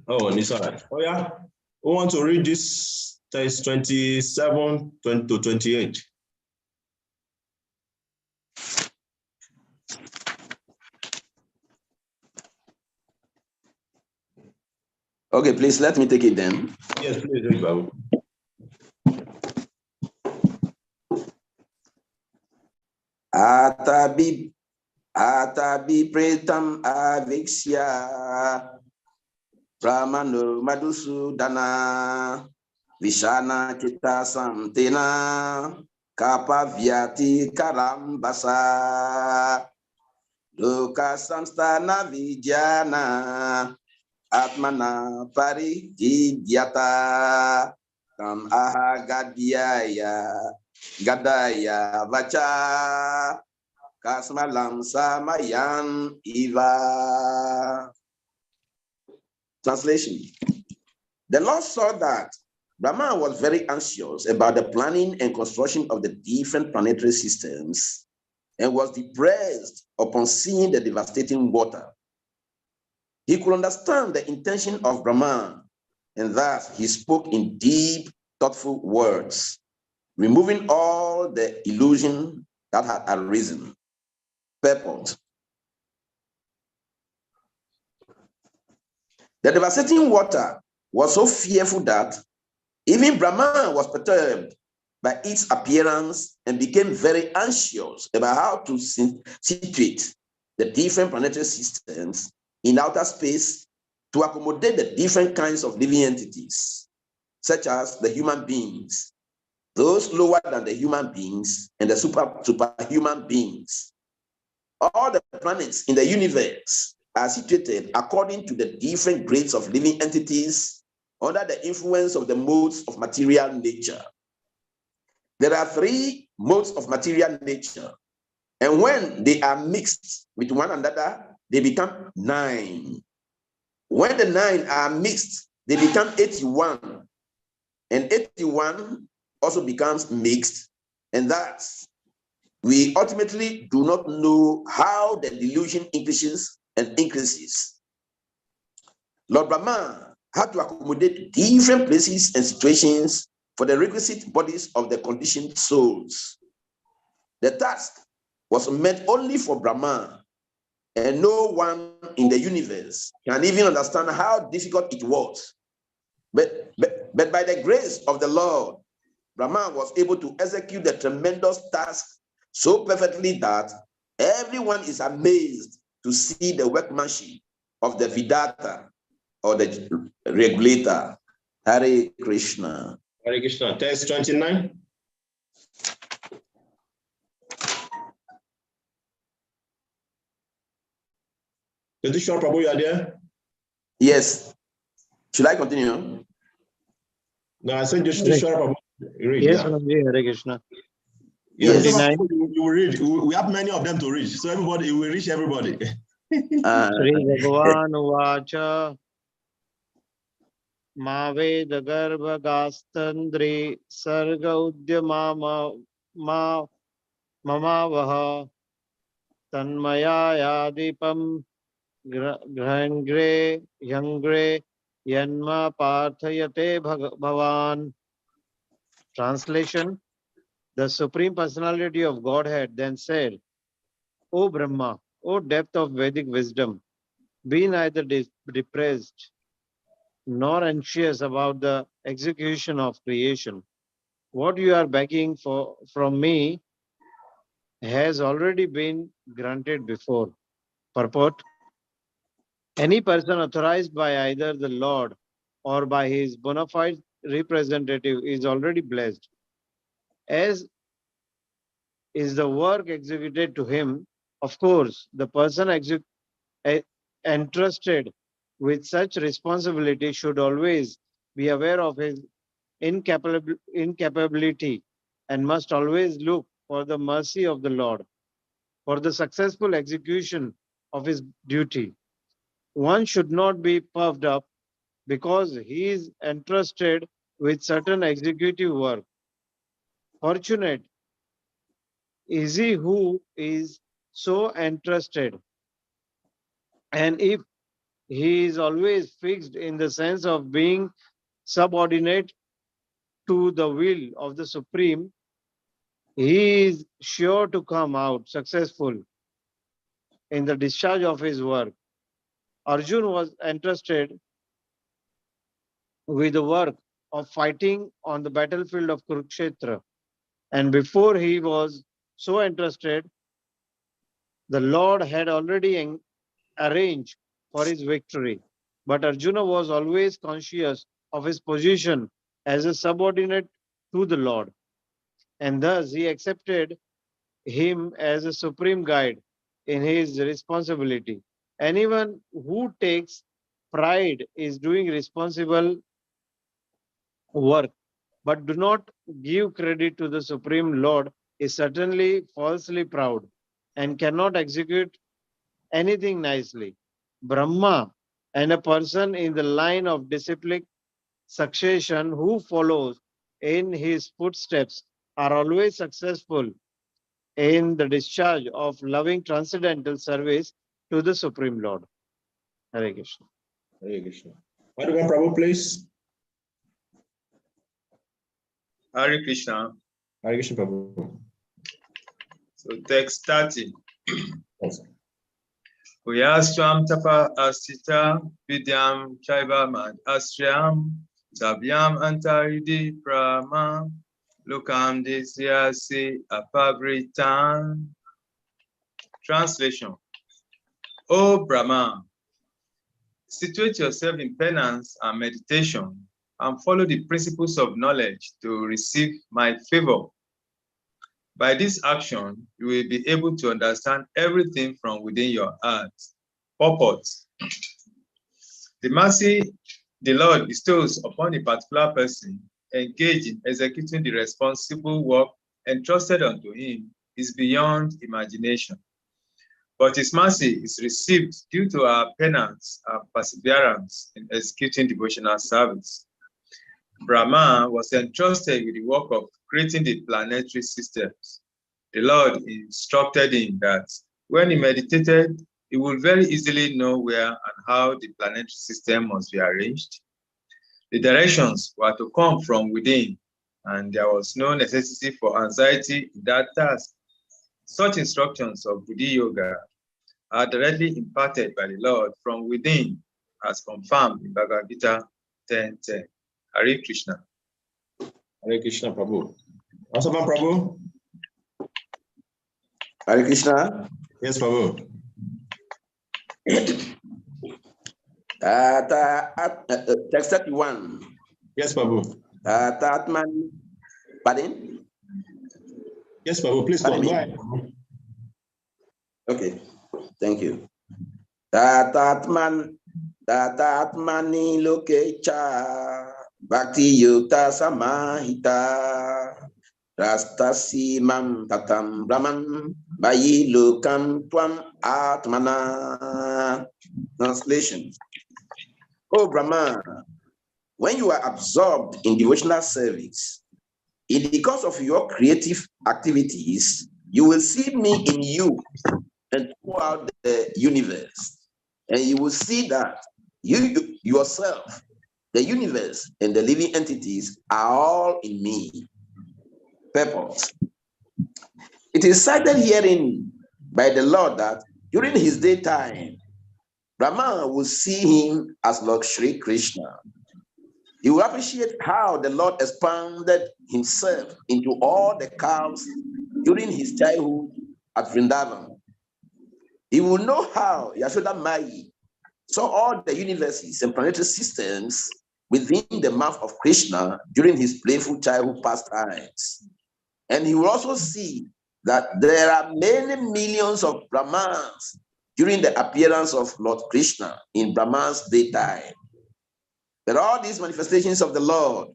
Oh, Nisa. Oh, yeah. Who want to read this text 27 to 28? Okay, please let me take it then. Yes, please, Babu. Atabi pretam avixia Brahmano Madhusudana Vishana Chitta Samtena Kapa Vyati Karambasa Loka Samstana Vijana Atmana Parididyata Tam Aha Gadaya Vacha Kasmalam Samayan Iva. Translation. The Lord saw that Brahma was very anxious about the planning and construction of the different planetary systems and was depressed upon seeing the devastating water. He could understand the intention of Brahma, and thus he spoke in deep, thoughtful words, removing all the illusion that had arisen. Purport. The devastating water was so fearful that even Brahma was perturbed by its appearance and became very anxious about how to situate the different planetary systems in outer space to accommodate the different kinds of living entities, such as the human beings, those lower than the human beings, and the superhuman beings. All the planets in the universe are situated according to the different grades of living entities under the influence of the modes of material nature. There are 3 modes of material nature, and when they are mixed with one another, they become 9. When the 9 are mixed, they become 81, and 81 also becomes mixed, and that's we ultimately do not know how the delusion increases and increases. Lord Brahma had to accommodate different places and situations for the requisite bodies of the conditioned souls. The task was meant only for Brahma, and no one in the universe can even understand how difficult it was. But by the grace of the Lord, Brahma was able to execute the tremendous task so perfectly that everyone is amazed to see the workmanship of the Vidata or the regulator. Hare Krishna. Hare Krishna. Text 29. Jyotisha Prabhu, you are there? Yes. Should I continue? No, I said Jyotisha Prabhu. Read, Yes, yeah. Swamiji, Hare Krishna. Yes. 29. You will read. We have many of them to reach, so everybody will reach everybody. Shri Bhagavan Uvacha Maved Garbhagastandri Sarga Udyamama Mamavaha Tanmaya Yadipam Grahangre Yangre Yanma Parthayate Bhavan. Translation. The Supreme Personality of Godhead then said, O Brahma, O depth of Vedic wisdom, be neither depressed nor anxious about the execution of creation. What you are begging for from me has already been granted before. Purport. Any person authorized by either the Lord or by his bona fide representative is already blessed, as is the work executed to him. Of course, the person entrusted with such responsibility should always be aware of his incapability and must always look for the mercy of the Lord for the successful execution of his duty. One should not be puffed up because he is entrusted with certain executive work. Fortunate is he who is so entrusted, and if he is always fixed in the sense of being subordinate to the will of the Supreme, he is sure to come out successful in the discharge of his work. Arjun was entrusted with the work of fighting on the battlefield of Kurukshetra. And before he was so entrusted, the Lord had already arranged for his victory. But Arjuna was always conscious of his position as a subordinate to the Lord, and thus he accepted him as a supreme guide in his responsibility. Anyone who takes pride is doing responsible work, but do not give credit to the Supreme Lord is certainly falsely proud and cannot execute anything nicely. Brahma and a person in the line of disciplic succession who follows in his footsteps are always successful in the discharge of loving transcendental service to the Supreme Lord. Hare Krishna. Hare Krishna. Madhvan Prabhu, please. Hare Krishna. Hare Krishna Prabhu. So text 30. Yes. Uyaswam tapa asita vidyam chaiva mad astriyam sabyam antaridi prama lokam disyasi apabritan. Translation. O Brahma, situate yourself in penance and meditation and follow the principles of knowledge to receive my favor. By this action, you will be able to understand everything from within your heart. Purport. The mercy the Lord bestows upon a particular person engaged in executing the responsible work entrusted unto him is beyond imagination. But his mercy is received due to our penance and perseverance in executing devotional service. Brahma was entrusted with the work of creating the planetary systems. The Lord instructed him that when he meditated, he would very easily know where and how the planetary system must be arranged. The directions were to come from within, and there was no necessity for anxiety in that task. Such instructions of Buddhi Yoga are directly imparted by the Lord from within, as confirmed in Bhagavad Gita 10:10. Hare Krishna. Hare Krishna Prabhu. Vaibhava Prabhu. Hare Krishna. Yes, Prabhu. Text 31. Yes, Prabhu. Tatman, pardon? Yes, Prabhu. Please go ahead. Okay, thank you. Tatatmani lokecha bhakti yukta samahita rastasi mam tatam brahman bayi lokam tvam atmana. Translation. Oh Brahma, when you are absorbed in devotional service, in the course of your creative activities, you will see me in you and throughout the universe. And you will see that you yourself, the universe, and the living entities are all in me. Purpose. It is cited herein by the Lord that during his daytime, Brahma will see him as Lord Shri Krishna. He will appreciate how the Lord expanded himself into all the cows during his childhood at Vrindavan. He will know how Yashoda Mai saw all the universes and planetary systems within the mouth of Krishna during his playful childhood pastimes. And he will also see that there are many millions of Brahmans during the appearance of Lord Krishna in Brahman's daytime. But all these manifestations of the Lord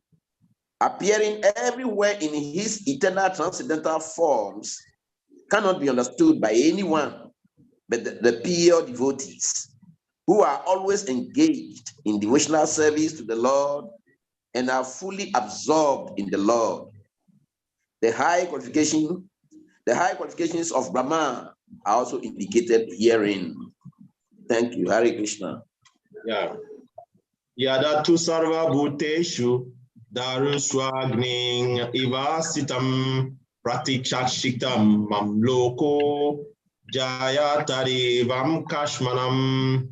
appearing everywhere in his eternal transcendental forms cannot be understood by anyone but the pure devotees who are always engaged in devotional service to the Lord and are fully absorbed in the Lord. The high qualifications of Brahma are also indicated herein. Thank you. Hare Krishna. Yeah. Yadatu sarva bhuteshu daruswagning ivasitam pratikshashitam mamloko jayatari vam kashmanam.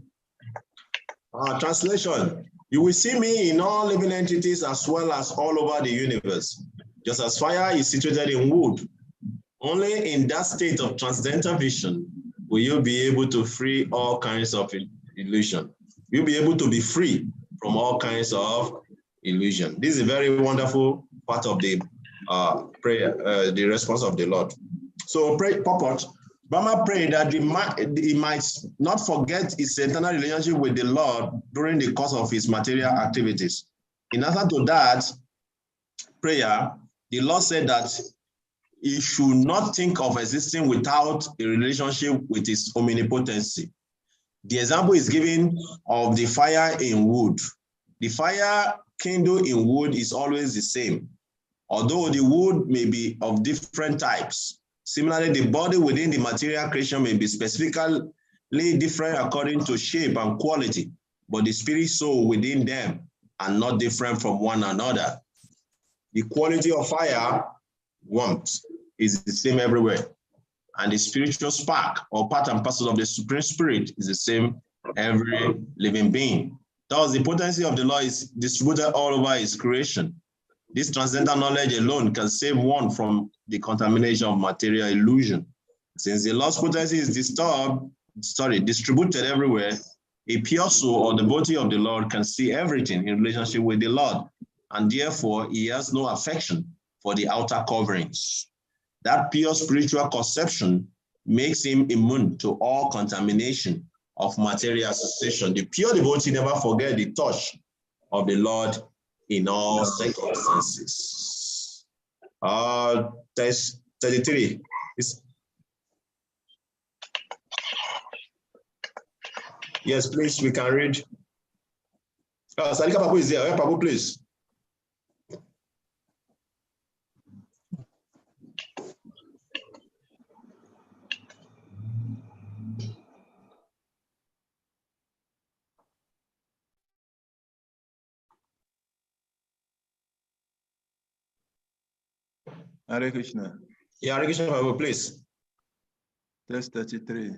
Translation. You will see me in all living entities as well as all over the universe. Just as fire is situated in wood, only in that state of transcendental vision will you be able to free all kinds of illusion. You'll be able to be free from all kinds of illusion. This is a very wonderful part of the prayer, the response of the Lord. So pray, purport. Brahma prayed that he might not forget his eternal relationship with the Lord during the course of his material activities. In answer to that prayer, the Lord said that he should not think of existing without a relationship with his omnipotency. The example is given of the fire in wood. The fire kindled in wood is always the same, although the wood may be of different types. Similarly, the body within the material creation may be specifically different according to shape and quality, but the spirit soul within them are not different from one another. The quality of fire, warmth, is the same everywhere. And the spiritual spark or part and parcel of the Supreme Spirit is the same every living being. Thus, the potency of the Lord is distributed all over his creation. This transcendental knowledge alone can save one from the contamination of material illusion. Since the Lord's potency is distributed everywhere, a pure soul or devotee of the Lord can see everything in relationship with the Lord, and therefore he has no affection for the outer coverings. That pure spiritual conception makes him immune to all contamination of material association. The pure devotee never forget the touch of the Lord in all circumstances. Text 33. Yes, please, we can read. Salika Prabhu is there. Prabhu, please. Hare Krishna. Yeah, Hare Krishna, Prabhu, please. Text 33.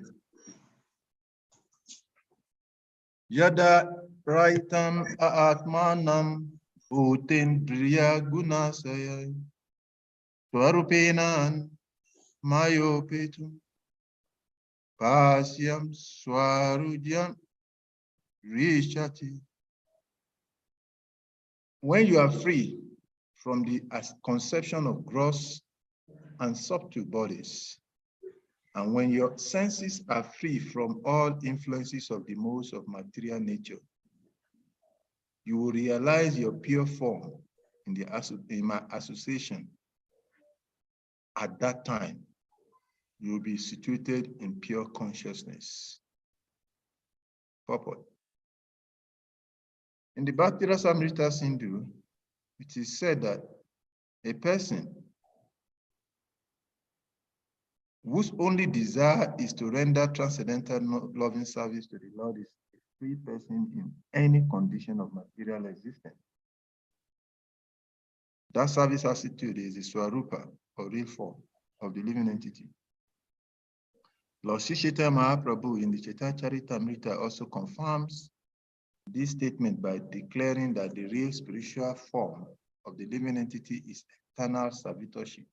Yada raitam aatmanam bhutendriya gunasaya swarupenan mayopetum pasyam swarujyam rishati. When you are free from the conception of gross and subtle bodies, and when your senses are free from all influences of the modes of material nature, you will realize your pure form in my association. At that time, you will be situated in pure consciousness. Purport. In the Bhakti Rasamrita Sindhu, it is said that a person whose only desire is to render transcendental loving service to the Lord is a free person in any condition of material existence. That service attitude is the Swarupa, or real form, of the living entity. Lord Sri Chaitanya Mahaprabhu in the Chaitanya Charitamrita also confirms this statement by declaring that the real spiritual form of the living entity is eternal servitorship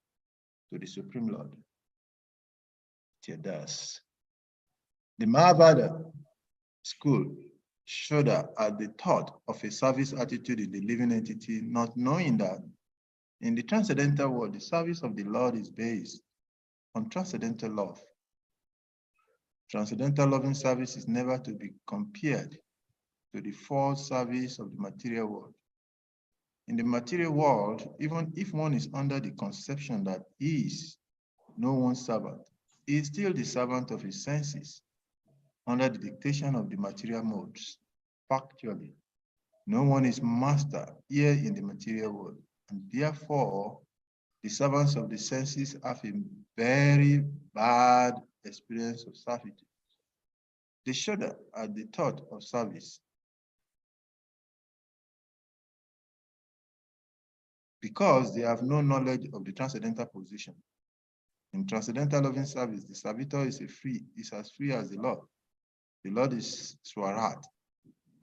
to the Supreme Lord. Thus, the Mahabharata school shudder at the thought of a service attitude in the living entity, not knowing that in the transcendental world, the service of the Lord is based on transcendental love. Transcendental loving service is never to be compared to the false service of the material world. In the material world, even if one is under the conception that he is no one's servant, he is still the servant of his senses, under the dictation of the material modes. Factually, no one is master here in the material world, and therefore, the servants of the senses have a very bad experience of servitude. They shudder at the thought of service because they have no knowledge of the transcendental position. In transcendental loving service, the servitor is as free as the Lord. The Lord is Swarat,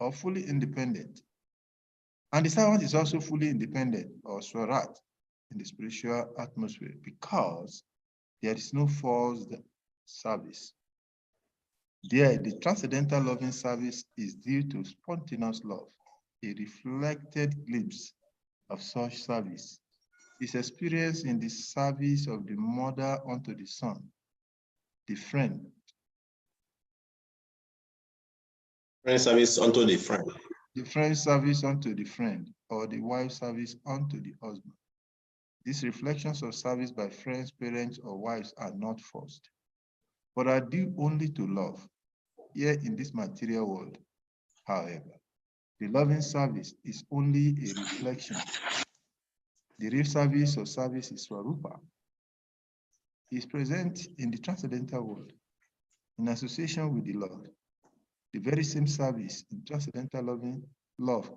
or fully independent, And the servant is also fully independent or swarat in the spiritual atmosphere because there is no forced service. There, the transcendental loving service is due to spontaneous love. A reflected glimpse of such service is experienced in the service of the mother unto the son, the friend. Friend service unto the friend. The friend service unto the friend, or the wife service unto the husband. These reflections of service by friends, parents, or wives are not forced, but are due only to love. Here in this material world, however, the loving service is only a reflection. The real service or service is Swarupa. It is present in the transcendental world in association with the Lord. The very same service in transcendental loving love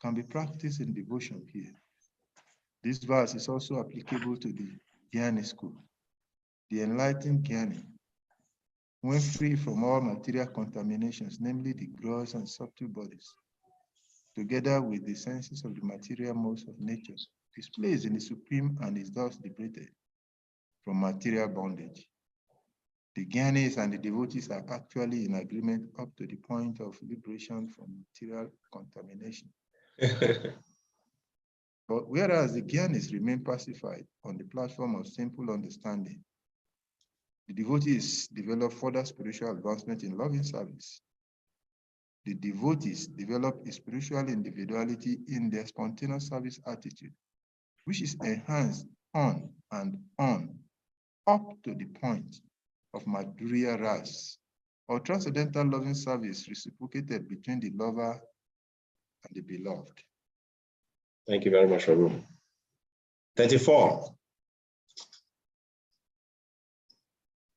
can be practiced in devotion here. This verse is also applicable to the Jnani school. The enlightened Jnani, when free from all material contaminations, namely the gross and subtle bodies, together with the senses of the material modes of nature, is placed in the supreme and is thus liberated from material bondage. The Jnanis and the devotees are actually in agreement up to the point of liberation from material contamination. But whereas the Jnanis remain pacified on the platform of simple understanding, the devotees develop further spiritual advancement in loving service. The devotees develop a spiritual individuality in their spontaneous service attitude, which is enhanced on and on up to the point of Madhurya Ras, or transcendental loving service reciprocated between the lover and the beloved. Thank you very much, Prabhu. 34.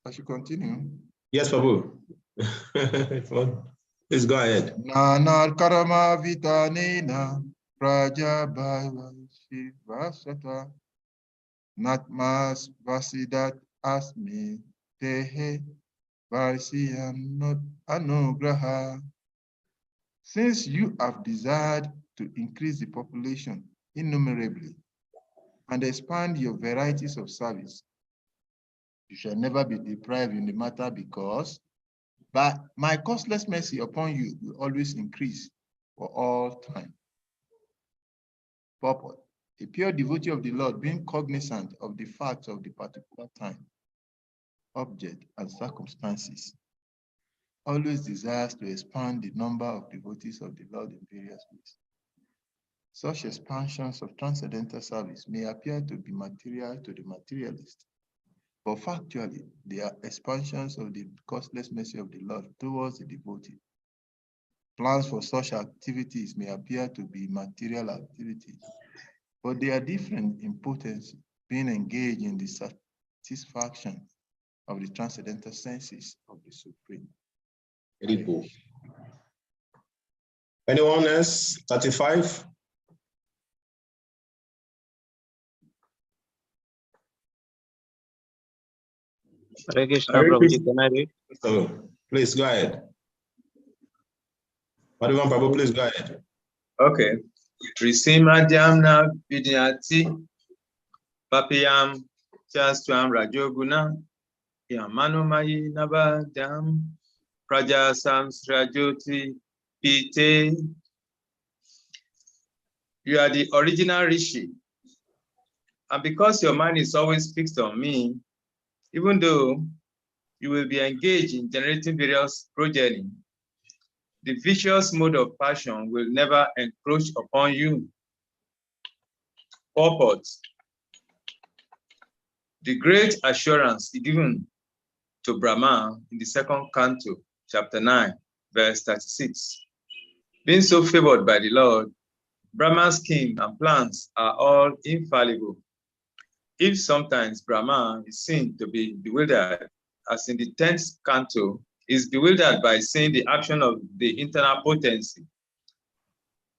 I should continue. Yes, Prabhu. Please go ahead. Nanar karama vitanena prajabhava shivasata natmas vasidat asmi tehe varsiyan anugraha. Since you have desired to increase the population innumerably and expand your varieties of service, you shall never be deprived in the matter because but my costless mercy upon you will always increase for all time. Purport. A pure devotee of the Lord, being cognizant of the facts of the particular time, object, and circumstances, always desires to expand the number of devotees of the Lord in various ways. Such expansions of transcendental service may appear to be material to the materialist, but factually, they are expansions of the costless mercy of the Lord towards the devotee. Plans for such activities may appear to be material activities, but they are different in potency, being engaged in the satisfaction of the transcendental senses of the Supreme. Very cool. Anyone else? 35? Hare Krishna, Prabhuji, can I read? So, please go ahead. Madhavan Prabhu, please go ahead. Okay. Risima Dhyamna Vidyati Papiyam Chastram Rajoguna Yamanumayi Nabadhyam Praja Samsrajoti Pite. You are the original Rishi. And because your mind is always fixed on me, even though you will be engaged in generating various progeny, the vicious mode of passion will never encroach upon you. Purport. The great assurance given to Brahma in the second canto, chapter 9, verse 36. Being so favored by the Lord, Brahma's scheme and plans are all infallible. If sometimes Brahma is seen to be bewildered, as in the 10th canto, is bewildered by seeing the action of the internal potency.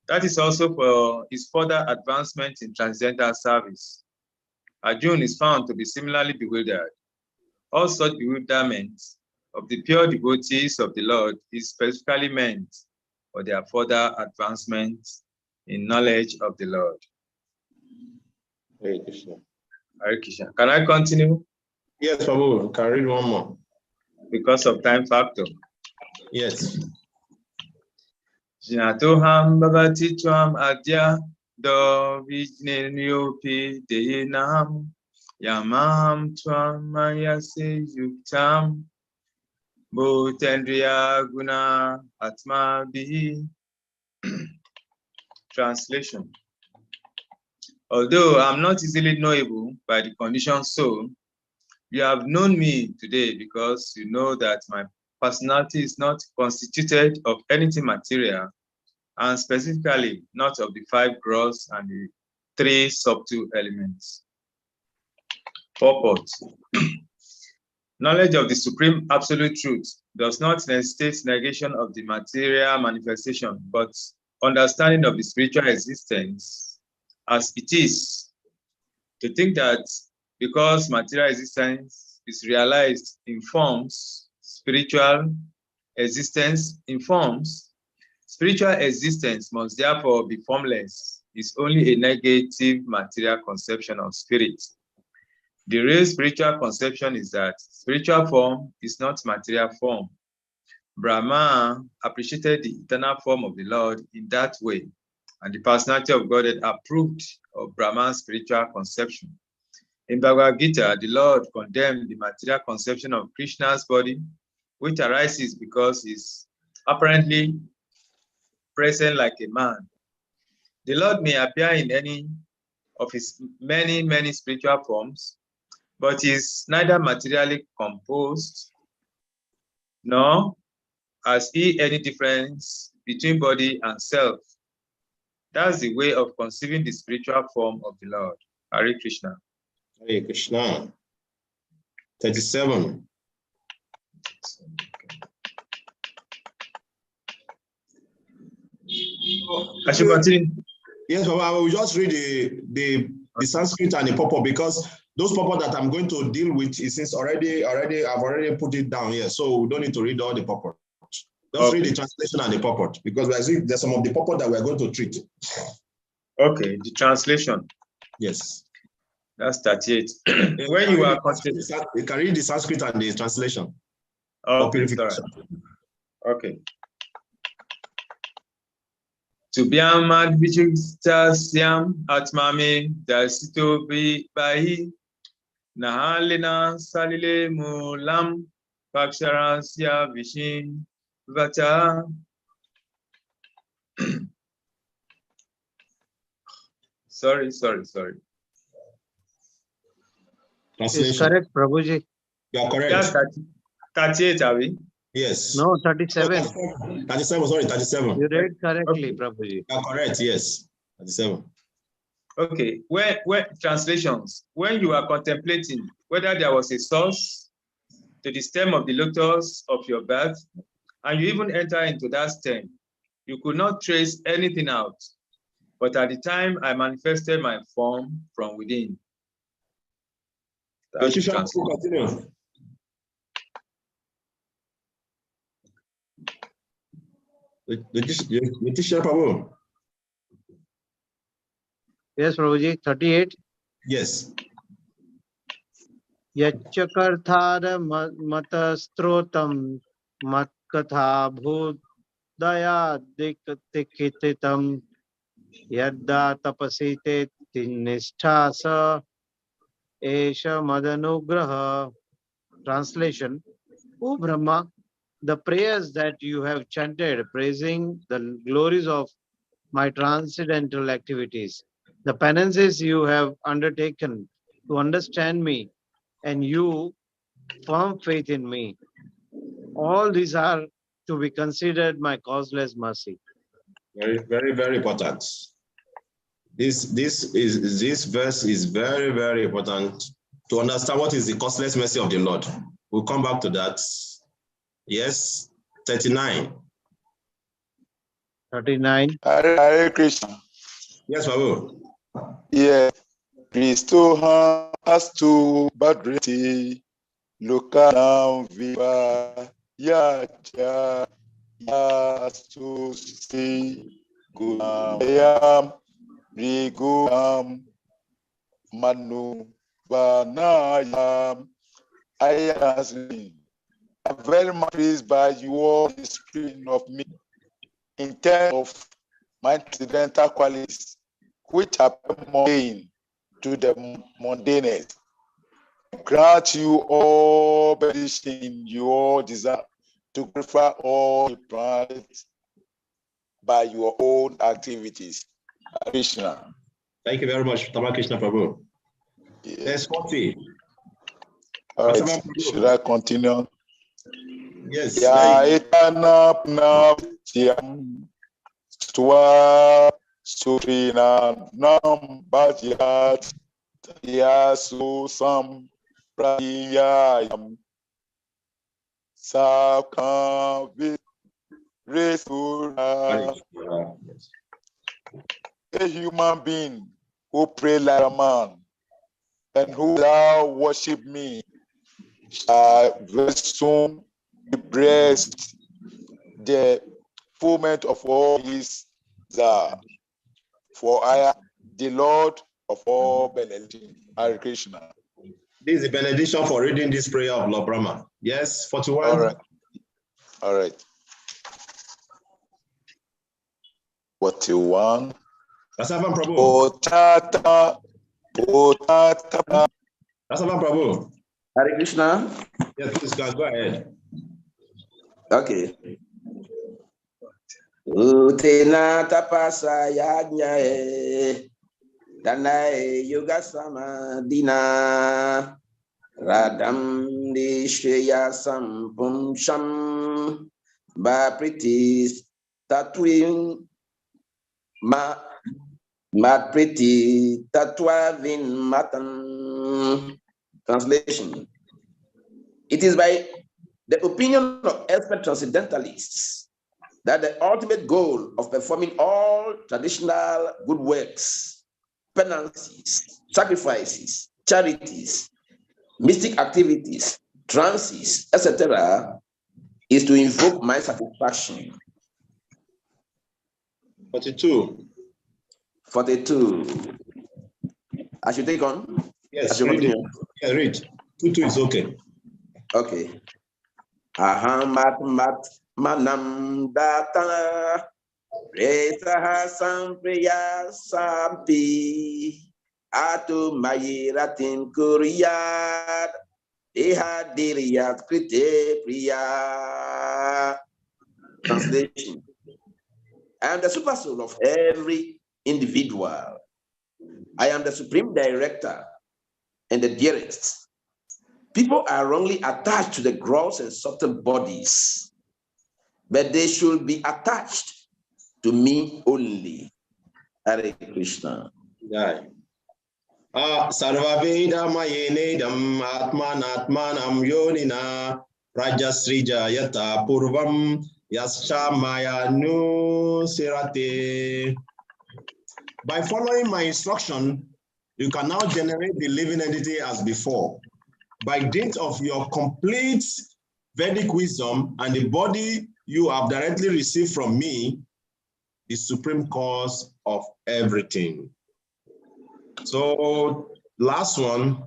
That is also for his further advancement in transcendental service. Arjuna is found to be similarly bewildered. All such bewilderment of the pure devotees of the Lord is specifically meant for their further advancement in knowledge of the Lord. Hare Krishna. Hare Krishna. Can I continue? Yes, Prabhu, can read one more. Because of time factor. Yes. Jnatoham bhavati tvam adya do vijnenyopi deyenam yamam tvam mayase yuktam bhutendriya guna atma bihi. Translation. Although I'm not easily knowable by the conditioned soul, you have known me today because you know that my personality is not constituted of anything material, and specifically not of the 5 gross and the 3 subtle elements. Purport. Knowledge of the supreme absolute truth does not necessitate negation of the material manifestation, but understanding of the spiritual existence as it is. To think that because material existence is realized in forms, spiritual existence in forms, spiritual existence must therefore be formless is only a negative material conception of spirit. The real spiritual conception is that spiritual form is not material form. Brahma appreciated the eternal form of the Lord in that way, and the personality of Godhead approved of Brahman's spiritual conception. In Bhagavad Gita, the Lord condemned the material conception of Krishna's body, which arises because he's apparently present like a man. The Lord may appear in any of his many spiritual forms, but is neither materially composed, nor has he any difference between body and self. That's the way of conceiving the spiritual form of the Lord. Hare Krishna. Hare Krishna. 37. I should continue. Yes, Baba, I will just read the Sanskrit and the purport, because those purport that I'm going to deal with is since already I've already put it down here, so we don't need to read all the purport. Just read the translation and the purport, because there's some of the purport that we're going to treat. Okay, the translation. Yes. That's 38. When you are you can read the Sanskrit and the translation. Okay, sorry. Okay. Tubhyam advichitasyam atmami dasito bahi nahalina salile mulam paksharasya vishin vata. Sorry. It's correct, Prabhuji. You are correct. Yeah, 38, are we? Yes. No, 37. 37, sorry, 37. You read correctly, Prabhuji. You are correct, yes. 37. Okay, when translations, when you are contemplating whether there was a source to the stem of the lotus of your birth, and you even enter into that stem, you could not trace anything out. But at the time I manifested my form from within. That's the translation. The teacher, Prabhu. Yes, Prabhuji, 38. Yes. Yachakarthara matastrotam matkatha bhudaya dikititam yadda tapasite tinnisthasa esha madanugraha. Translation. O Brahma, the prayers that you have chanted praising the glories of my transcendental activities, the penances you have undertaken to understand me, and you firm faith in me, all these are to be considered my causeless mercy. Very important. This verse is very important to understand what is the causeless mercy of the Lord. We'll come back to that. Yes, 39. 39. Hare Krishna. Yes, Prabhu. Yeah. Christo has to Badriti Lokana Viva Yacha Yasu Si Guyam Riguyam Manu Vanayam. I am very much pleased by your discipline of me in terms of my incidental qualities, which are mundane to the mundaneness. Grant you all benediction your desire to glorify all the planets by your own activities. Krishna. Thank you very much, Krishna Prabhu. Yes. There's 40. All right. Should I continue? Yes. Ya etana pnaptiam swa sutrina nam bhatyat ya susam prayayam sakam resura. A human being who pray like a man and who thou worship me shall very soon be blessed the fulfillment of all his desire. For I am the Lord of all benediction. Hare Krishna. This is the benediction for reading this prayer of Lord Brahma. Yes, 41. All right. All right. 41. Rasavan Prabhu. Otata. Rasavan Prabhu. Hare Krishna. Yes, please go ahead. Okay. Utena tapasa yajnae danae yoga samadina radam dishya sampumsham bapritis tatwin mapriti tatwavin matan. Translation. It is by the opinion of expert transcendentalists that the ultimate goal of performing all traditional good works, penances, sacrifices, charities, mystic activities, trances, etc., is to invoke my satisfaction. 42. 42. I should take on? Yes, read it. Yeah, read. 22 is okay. Okay. Aham mat manam data resaha sampriya sampi atu mayiratim kuriyat ihadiriyat krite priya. Translation. I am the super soul of every individual. I am the supreme director and the dearest. People are wrongly attached to the gross and subtle bodies, but they should be attached to me only. Hare Krishna. Sarvaveda mayenedam atmanatmanam yonina rajasrija yata purvam yaschamaya nu sirate. By following my instruction, you can now generate the living entity as before. By dint of your complete Vedic wisdom and the body you have directly received from me, the supreme cause of everything. So, last one.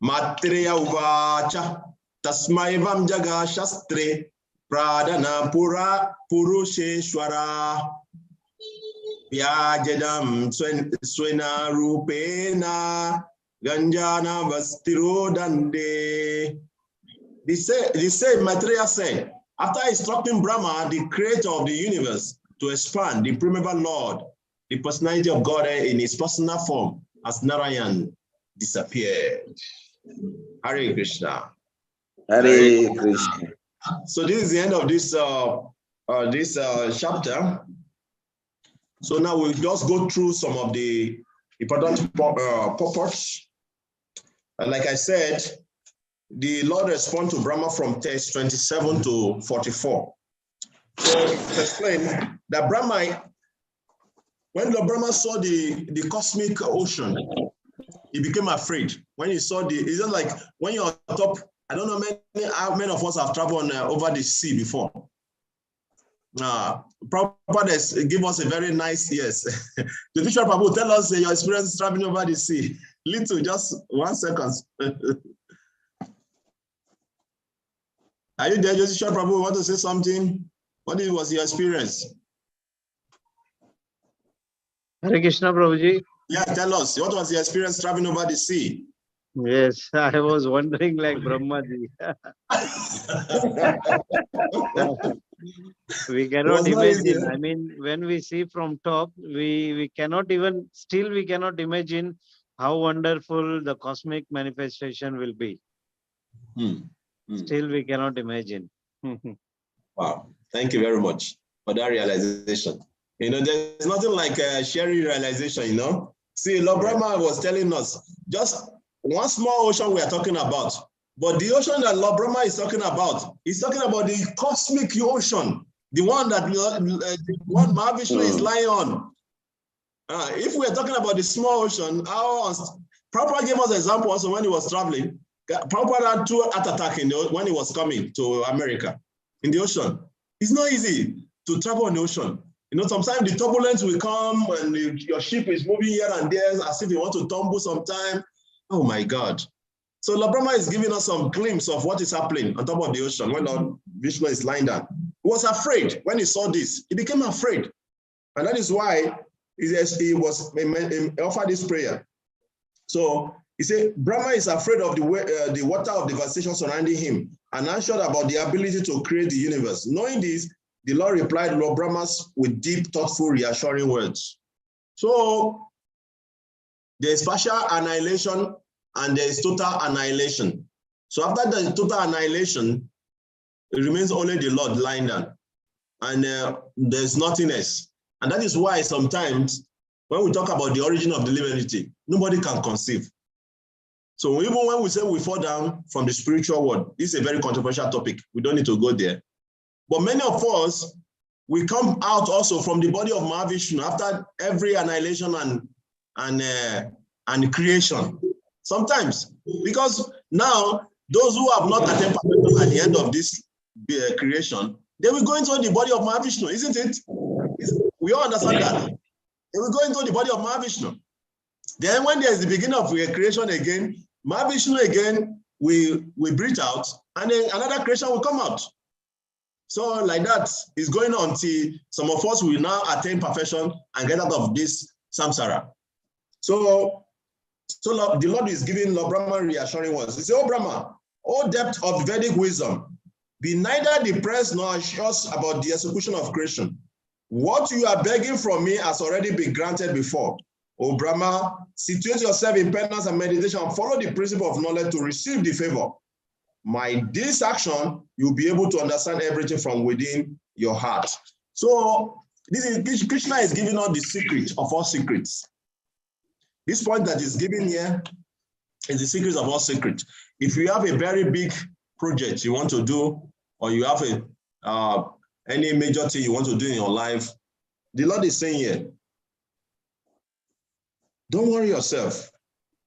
Matreya uvacha tasmaivam jaga shastre pradana pura purusheshwara vyajadam swena rupena Ganjana Vastiro Dande. The same Maitreya said, after instructing Brahma, the creator of the universe, to expand the primeval Lord, the personality of God in his personal form, as Narayan disappeared. Hare Krishna. Hare Krishna. So this is the end of this chapter. So now we'll just go through some of the important purports. And like I said, the Lord responds to Brahma from text 27 to 44. So to explain that Brahma, when Lord Brahma saw the cosmic ocean, he became afraid. When he saw it's just like when you're on top, I don't know how many of us have traveled over the sea before. Prabhupada give us a very nice yes. The Bishop Prabhu, tell us your experience traveling over the sea. Little, just 1 second. Are you there, Bishop Prabhu? Want to say something? What was your experience? Hare Krishna, Prabhuji. Yeah, tell us. What was your experience traveling over the sea? Yes, I was wondering like Brahmaji. We cannot imagine. I mean, when we see from top, we cannot even, still we cannot imagine how wonderful the cosmic manifestation will be. Still we cannot imagine. Wow. Thank you very much for that realization. You know, there's nothing like sharing realization, you know. See, Lord Brahma was telling us, just one small ocean we are talking about, but the ocean that Lord Brahma is talking about, he's talking about the cosmic ocean, the one that one Mahavishnu is lying on. If we are talking about the small ocean, Prabhupada gave us an example also when he was traveling. Prabhupada had 2 heart attacks when he was coming to America in the ocean. It's not easy to travel on the ocean. You know, sometimes the turbulence will come and your ship is moving here and there as if you want to tumble sometime. Oh my God. So Lord Brahma is giving us some glimpse of what is happening on top of the ocean when Lord Vishnu is lying down. He was afraid when he saw this. He became afraid. And that is why he offered this prayer. So he said, Brahma is afraid of the water of devastation surrounding him and unsure about the ability to create the universe. Knowing this, the Lord replied Lord Brahmas with deep, thoughtful, reassuring words. So there is partial annihilation and there is total annihilation. So after the total annihilation, it remains only the Lord lying down. And there's nothingness. And that is why sometimes when we talk about the origin of the divinity, nobody can conceive. So even when we say we fall down from the spiritual world, this is a very controversial topic. We don't need to go there. But many of us, we come out also from the body of Mahavishnu after every annihilation and creation. Sometimes, because now those who have not attained perfection at the end of this creation, they will go into the body of Mahavishnu, isn't it? We all understand that. They will go into the body of Mahavishnu. Then when there is the beginning of creation again, Mahavishnu again will breathe out, and then another creation will come out. So like that is going on till some of us will now attain perfection and get out of this samsara. So the Lord is giving Lord Brahma reassuring words. He said, "Oh Brahma, O depth of Vedic wisdom, be neither depressed nor anxious about the execution of creation. What you are begging from me has already been granted before. O Brahma, situate yourself in penance and meditation and follow the principle of knowledge to receive the favor. By this action, you'll be able to understand everything from within your heart." So Krishna is giving us the secret of all secrets. This point that is given here is the secret of all secrets. If you have a very big project you want to do, or you have any major thing you want to do in your life, the Lord is saying here, don't worry yourself.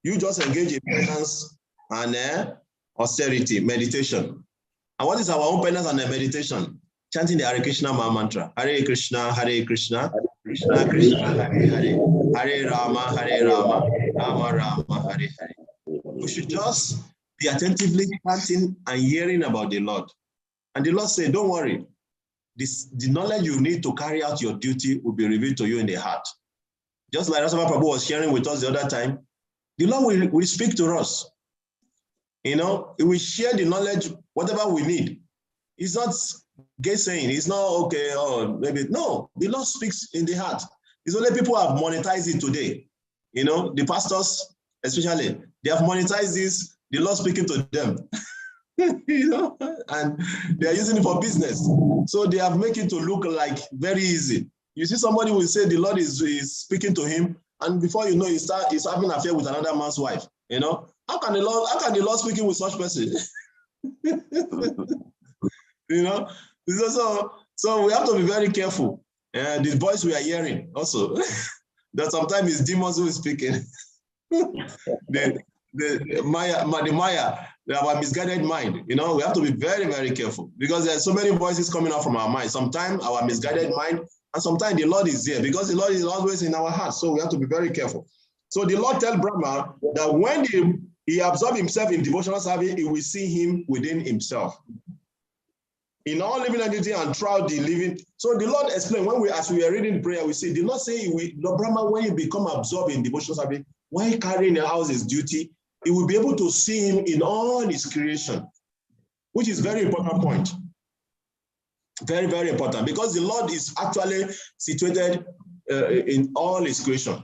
You just engage in penance and austerity, meditation. And what is our own penance and meditation? Chanting the Hare Krishna mantra. Hare Krishna, Krishna Krishna, Hare Hare. Hare Rama, Rama Rama, Hare Hare. We should just be attentively chanting and hearing about the Lord. And the Lord said, don't worry. The knowledge you need to carry out your duty will be revealed to you in the heart. Just like Rasava Prabhu was sharing with us the other time, the Lord will speak to us. You know, He will share the knowledge, whatever we need. It's not guessing. It's not, okay, oh, maybe. No, the Lord speaks in the heart. It's only people who have monetized it today. You know, the pastors, especially, they have monetized this, the Lord speaking to them. You know, and they are using it for business. So they have made it to look like very easy. You see somebody will say the Lord is speaking to him, and before you know, he's having an affair with another man's wife. You know, how can the Lord speaking with such person? You know, so we have to be very careful. The voice we are hearing also, that sometimes it's demons who is speaking. the Maya our misguided mind. You know, we have to be very, very careful because there's so many voices coming out from our mind. Sometimes our misguided mind, and sometimes the Lord is there because the Lord is always in our hearts. So we have to be very careful. So the Lord tells Brahma that when he absorbs himself in devotional service, he will see him within himself. In all living entity and throughout the living. So the Lord explained as we are reading prayer, we say, did not say Brahma, when you become absorbed in devotional service, when carrying out his duty, he will be able to see him in all his creation, which is very important point. Very, very important, because the Lord is actually situated in all his creation.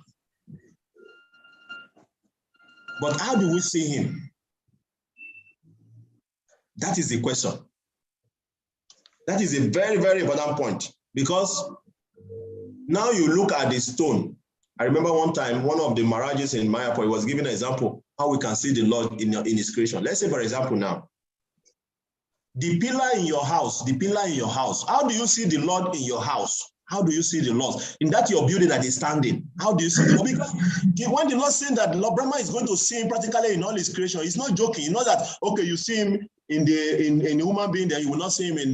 But how do we see him? That is the question. That is a very, very important point, because now you look at the stone. I remember one time, one of the Maharajas in Mayapur was giving an example how we can see the Lord in his creation. Let's say, for example, now, the pillar in your house, how do you see the Lord in your house? How do you see the Lord? In that your building that is standing, how do you see the Lord? Because when the Lord saying that Lord Brahma is going to see him practically in all his creation, he's not joking. You know that, okay, you see him in the human being, then you will not see him in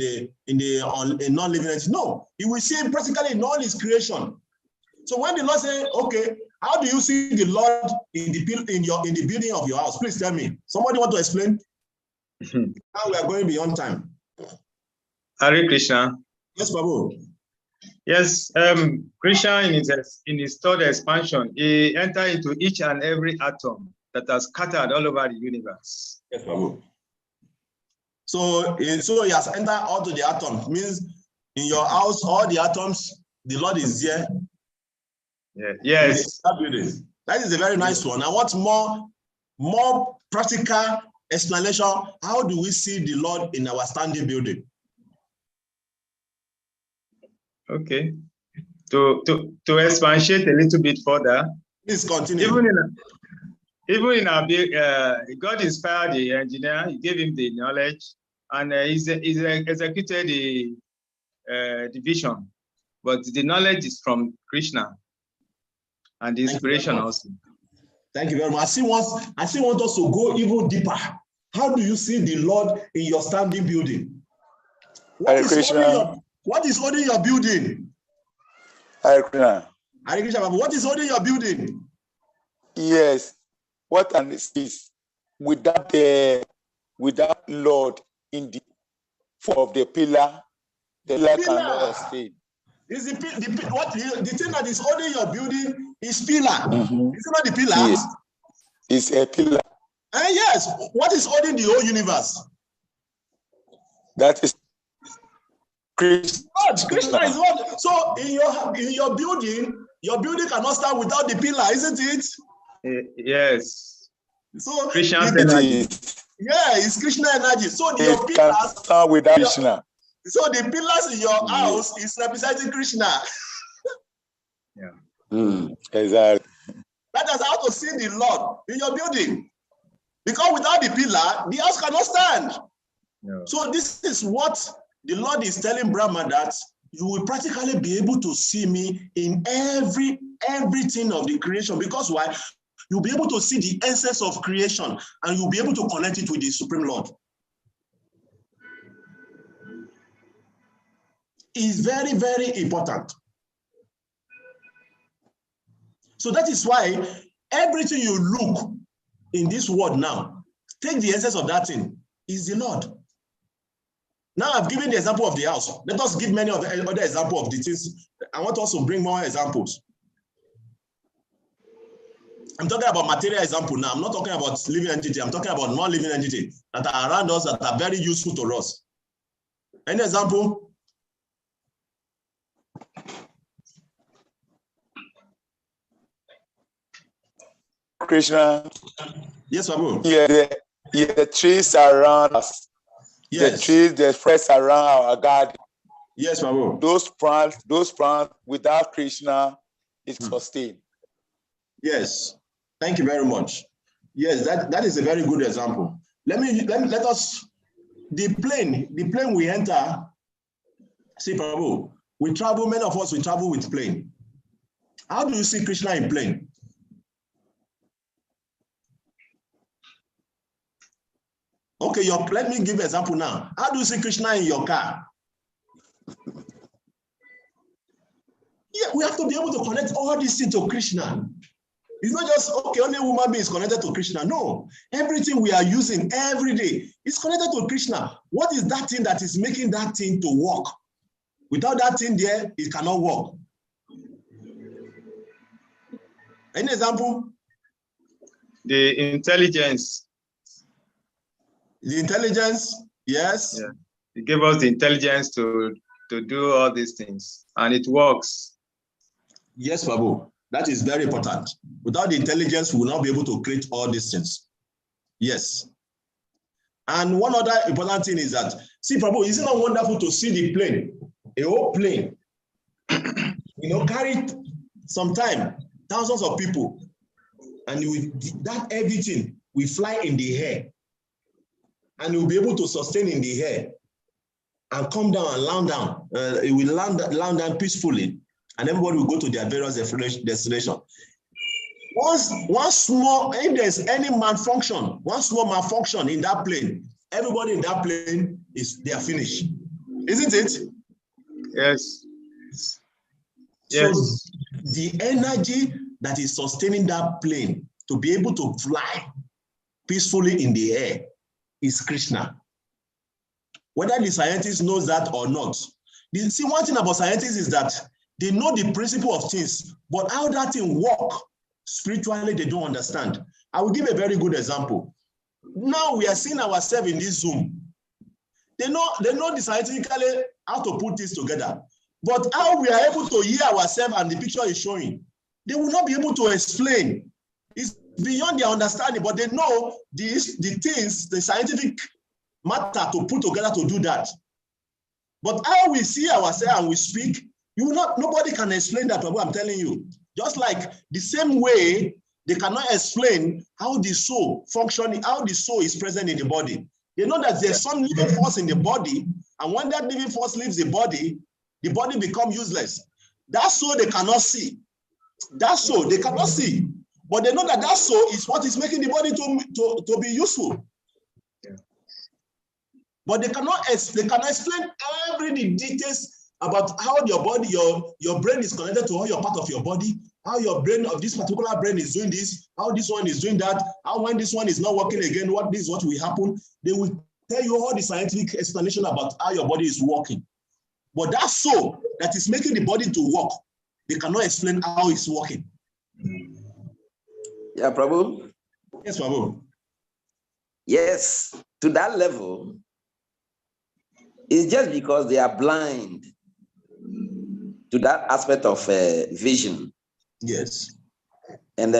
non-living entity. No, you will see him practically in all his creation. So when the Lord say, okay, how do you see the Lord in the building of your house? Please tell me. Somebody want to explain? Now we are going beyond time. Hare Krishna. Yes, Prabhu. Yes, Krishna in his third expansion, he entered into each and every atom that are scattered all over the universe. Yes, Prabhu. So he has entered all to the atom. Means in your house, all the atoms, the Lord is there. Yeah. Yes. That is a very nice one. And what's more practical explanation? How do we see the Lord in our standing building? Okay. To expatiate a little bit further. Please continue. Even in our God inspired the engineer. He gave him the knowledge, and he's executed the vision. But the knowledge is from Krishna, and the inspiration also. Thank you very much. I still want us to go even deeper. How do you see the Lord in your standing building? What is holding your building? Hare Krishna. Hare Krishna. What is holding your building? Yes. What an is without Lord in the form of the pillar, the pillar cannot stay. Is the thing that is holding your building is pillar. Mm-hmm. Is it not the pillar? Yes. It's a pillar. Yes. What is holding the whole universe? That is Krishna. Krishna is one. So in your building cannot start without the pillar, isn't it? Yes. So Krishna energy. Yeah, it's Krishna energy. So your pillars can start without Krishna. So the pillars in your house is representing Krishna. Yeah. Exactly. That is how to see the Lord in your building. Because without the pillar, the house cannot stand. No. So this is what the Lord is telling Brahma, that you will practically be able to see me in everything of the creation. Because why? You'll be able to see the essence of creation, and you'll be able to connect it with the Supreme Lord. Is very, very important. So that is why everything you look in this world now, take the essence of that thing, is the Lord. Now I've given the example of the house. Let us give many of the other examples of the things. I want us to bring more examples. I'm talking about material example now. I'm not talking about living entity. I'm talking about non-living entity that are around us that are very useful to us. Any example? Krishna. Yes, Prabhu. Yeah, the trees around us. Yes. The trees, the fruits around our garden. Yes, Prabhu. Those plants without Krishna is sustained. Yes. Thank you very much. Yes, that is a very good example. Let us, the plane we enter, see, Prabhu, we travel, many of us, we travel with plane. How do you see Krishna in plane? Okay, let me give an example now. How do you see Krishna in your car? Yeah, we have to be able to connect all these things to Krishna. It's not just, okay, only human being is connected to Krishna. No, everything we are using every day is connected to Krishna. What is that thing that is making that thing to work? Without that thing there, it cannot work. Any example? The intelligence. The intelligence, yes. Yeah. It gave us the intelligence to do all these things, and it works. Yes, Prabhu. That is very important. Without the intelligence, we will not be able to create all these things. Yes. And one other important thing is that, see, Prabhu, isn't it wonderful to see the plane, a whole plane, carry some time, thousands of people, and that everything will fly in the air, and you'll be able to sustain in the air and come down and land down. It will land down peacefully, and everybody will go to their various destination. One small, if there's any malfunction, one small malfunction in that plane, everybody in that plane they are finished, isn't it? Yes. So the energy that is sustaining that plane to be able to fly peacefully in the air is Krishna. Whether the scientist knows that or not. See, one thing about scientists is that they know the principle of things, but how that thing works spiritually, they don't understand. I will give a very good example. Now we are seeing ourselves in this Zoom. They know scientifically how to put this together. But how we are able to hear ourselves and the picture is showing, they will not be able to explain. It's beyond their understanding, but they know the things, the scientific matter to put together to do that. But how we see ourselves and we speak, nobody can explain that, Prabhu, I'm telling you. Just like the same way they cannot explain how the soul functioning, how the soul is present in the body. They know that there's some living force in the body, and when that living force leaves the body becomes useless. That soul they cannot see. That soul they cannot see. But they know that soul is what is making the body to be useful. Yeah. But they cannot explain every details about how your body, your brain is connected to all your part of your body, how your brain of this particular brain is doing this, how this one is doing that, how when this one is not working again, what will happen. They will tell you all the scientific explanation about how your body is working. But that soul that is making the body to work, they cannot explain how it's working. Yeah, Prabhu? Yes, Prabhu. Yes, to that level, it's just because they are blind to that aspect of vision. Yes. And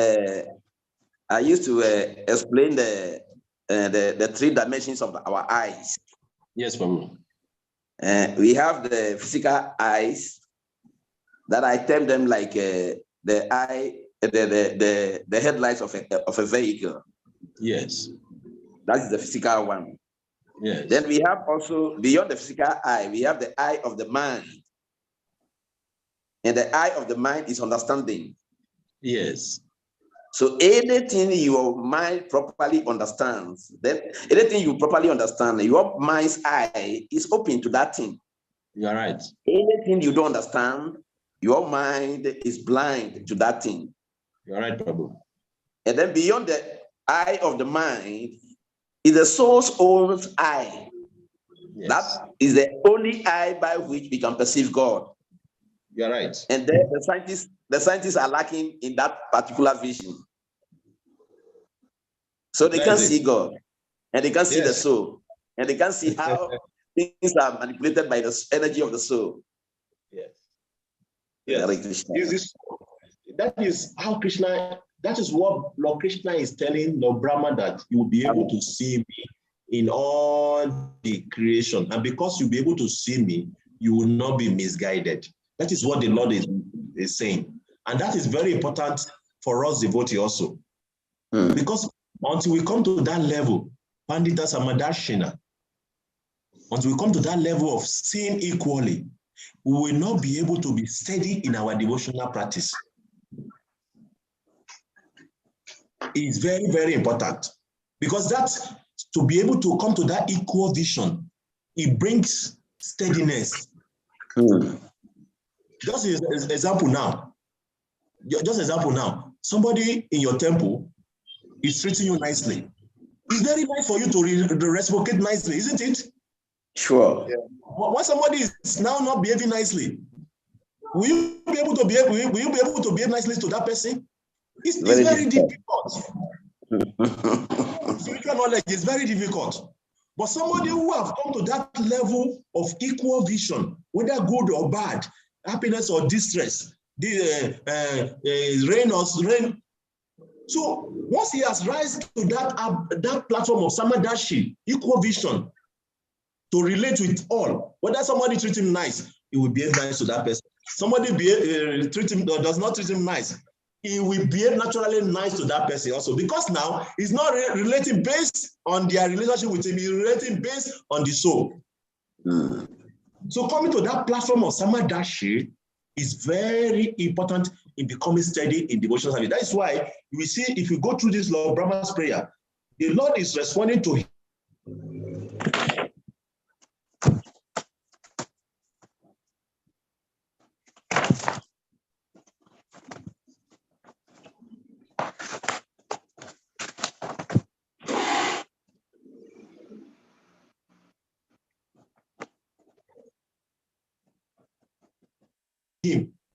I used to explain the 3 dimensions of our eyes. Yes, Prabhu. We have the physical eyes that I term them like the headlights of a vehicle. Yes. That is the physical one. Yes. Then we have also, beyond the physical eye, we have the eye of the mind. And the eye of the mind is understanding. Yes. So anything your mind properly understands, then anything you properly understand, your mind's eye is open to that thing. You're right. Anything you don't understand, your mind is blind to that thing. You're right, Prabhu. And then beyond the eye of the mind is the soul's own eye. Yes. That is the only eye by which we can perceive God. You're right. And then the scientists are lacking in that particular vision. So they can't see God, and they can't see the soul, and they can't see how things are manipulated by the energy of the soul. Yes. Yes. That is how Krishna, that is what Lord Krishna is telling Lord Brahma, that you will be able to see me in all the creation. And because you'll be able to see me, you will not be misguided. That is what the Lord is saying. And that is very important for us devotees also. Because until we come to that level, Pandita Samadashina, until we come to that level of seeing equally, we will not be able to be steady in our devotional practice. It's very, very important. Because that to be able to come to that equal vision, it brings steadiness. Just as example now. Just example now. Somebody in your temple is treating you nicely. It's very nice for you to reciprocate nicely, isn't it? Sure. Yeah. When somebody is now not behaving nicely, will you be able to behave nicely to that person? It's very difficult. Spiritual knowledge is very difficult. But somebody who have come to that level of equal vision, whether good or bad, happiness or distress, rain or rain. So once he has risen to that platform of Samadashi, equal vision, to relate with all, whether somebody treat him nice, he will behave nice to that person. Somebody treat him or does not treat him nice, he will behave naturally nice to that person also, because now he's not relating based on their relationship with him, he's relating based on the soul. So coming to that platform of Samadashi is very important in becoming steady in devotional service. That is why we see, if you go through this Lord Brahma's prayer, the Lord is responding to him.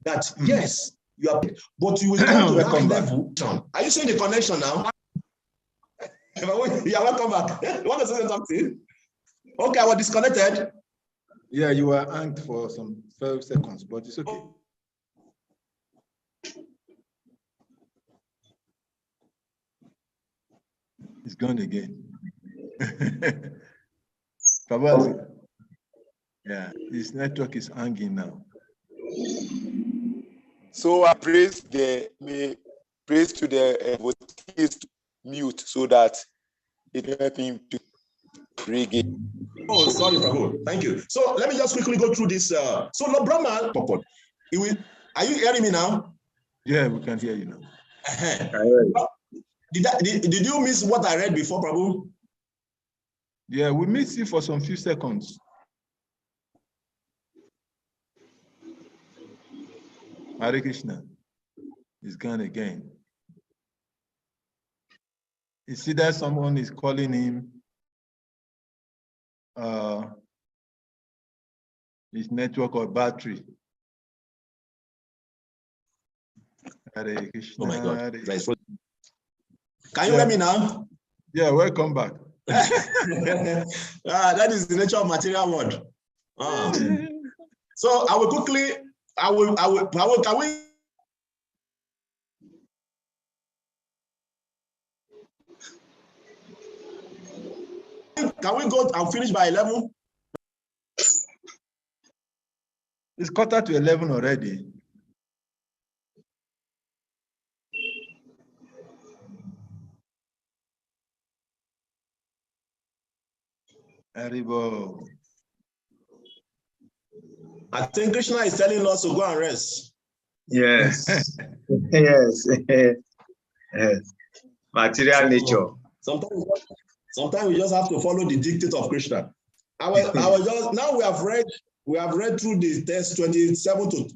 That yes, you are, but you will come to that level. Are you seeing the connection now? Yeah, welcome back. You want to say something? Okay, I was disconnected. Yeah, you were hanged for some 12 seconds, but it's okay. It's gone again. Prabhu, yeah, his network is hanging now. So I praise to the devotees to mute so that it will help him to regain. Oh, sorry, Prabhu. Thank you. So let me just quickly go through this. So Lord Brahma, are you hearing me now? Yeah, we can hear you now. Did you miss what I read before, Prabhu? Yeah, we missed you for some few seconds. Hare Krishna is gone again. You see that someone is calling him his network or battery. Hare Krishna. Oh my God. Hare. Can you hear me now? Yeah, welcome back. That is the nature of material world. So I will quickly, can we go and finish by 11? It's 11:15 already. Haribo. I think Krishna is telling us to go and rest. Yes. Yes. Yes. Material nature. Sometimes we just have to follow the dictate of Krishna. I was just, now we have read through the text 27 to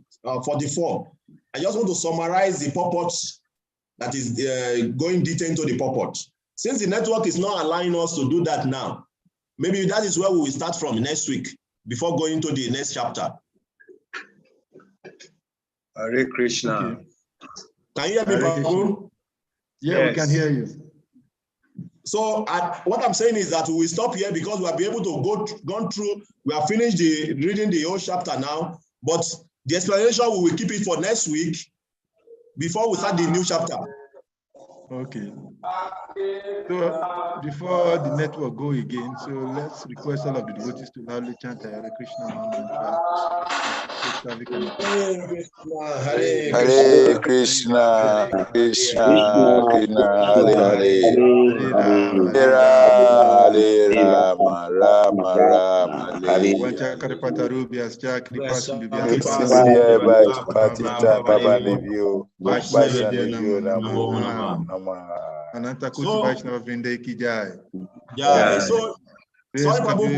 44. I just want to summarize the purports that is going detail into the purport. Since the network is not allowing us to do that now, maybe that is where we will start from next week before going to the next chapter. Hare Krishna. Okay. Can you hear me, Prabhu? Yeah, yes. We can hear you. So what I'm saying is that we will stop here because we'll be able to go through. We have finished reading the whole chapter now, but the explanation we will keep it for next week before we start the new chapter. Okay. So before the network go again, so let's request all of the devotees to loudly chant Hare Krishna mantra. Hare Krishna, Krishna Krishna, Hare Hare Rama, Rama Rama, Hare Ananta Kuti Vaishnava Vrinde ki jai. Yeah. So Praise sorry, to Prabhu, be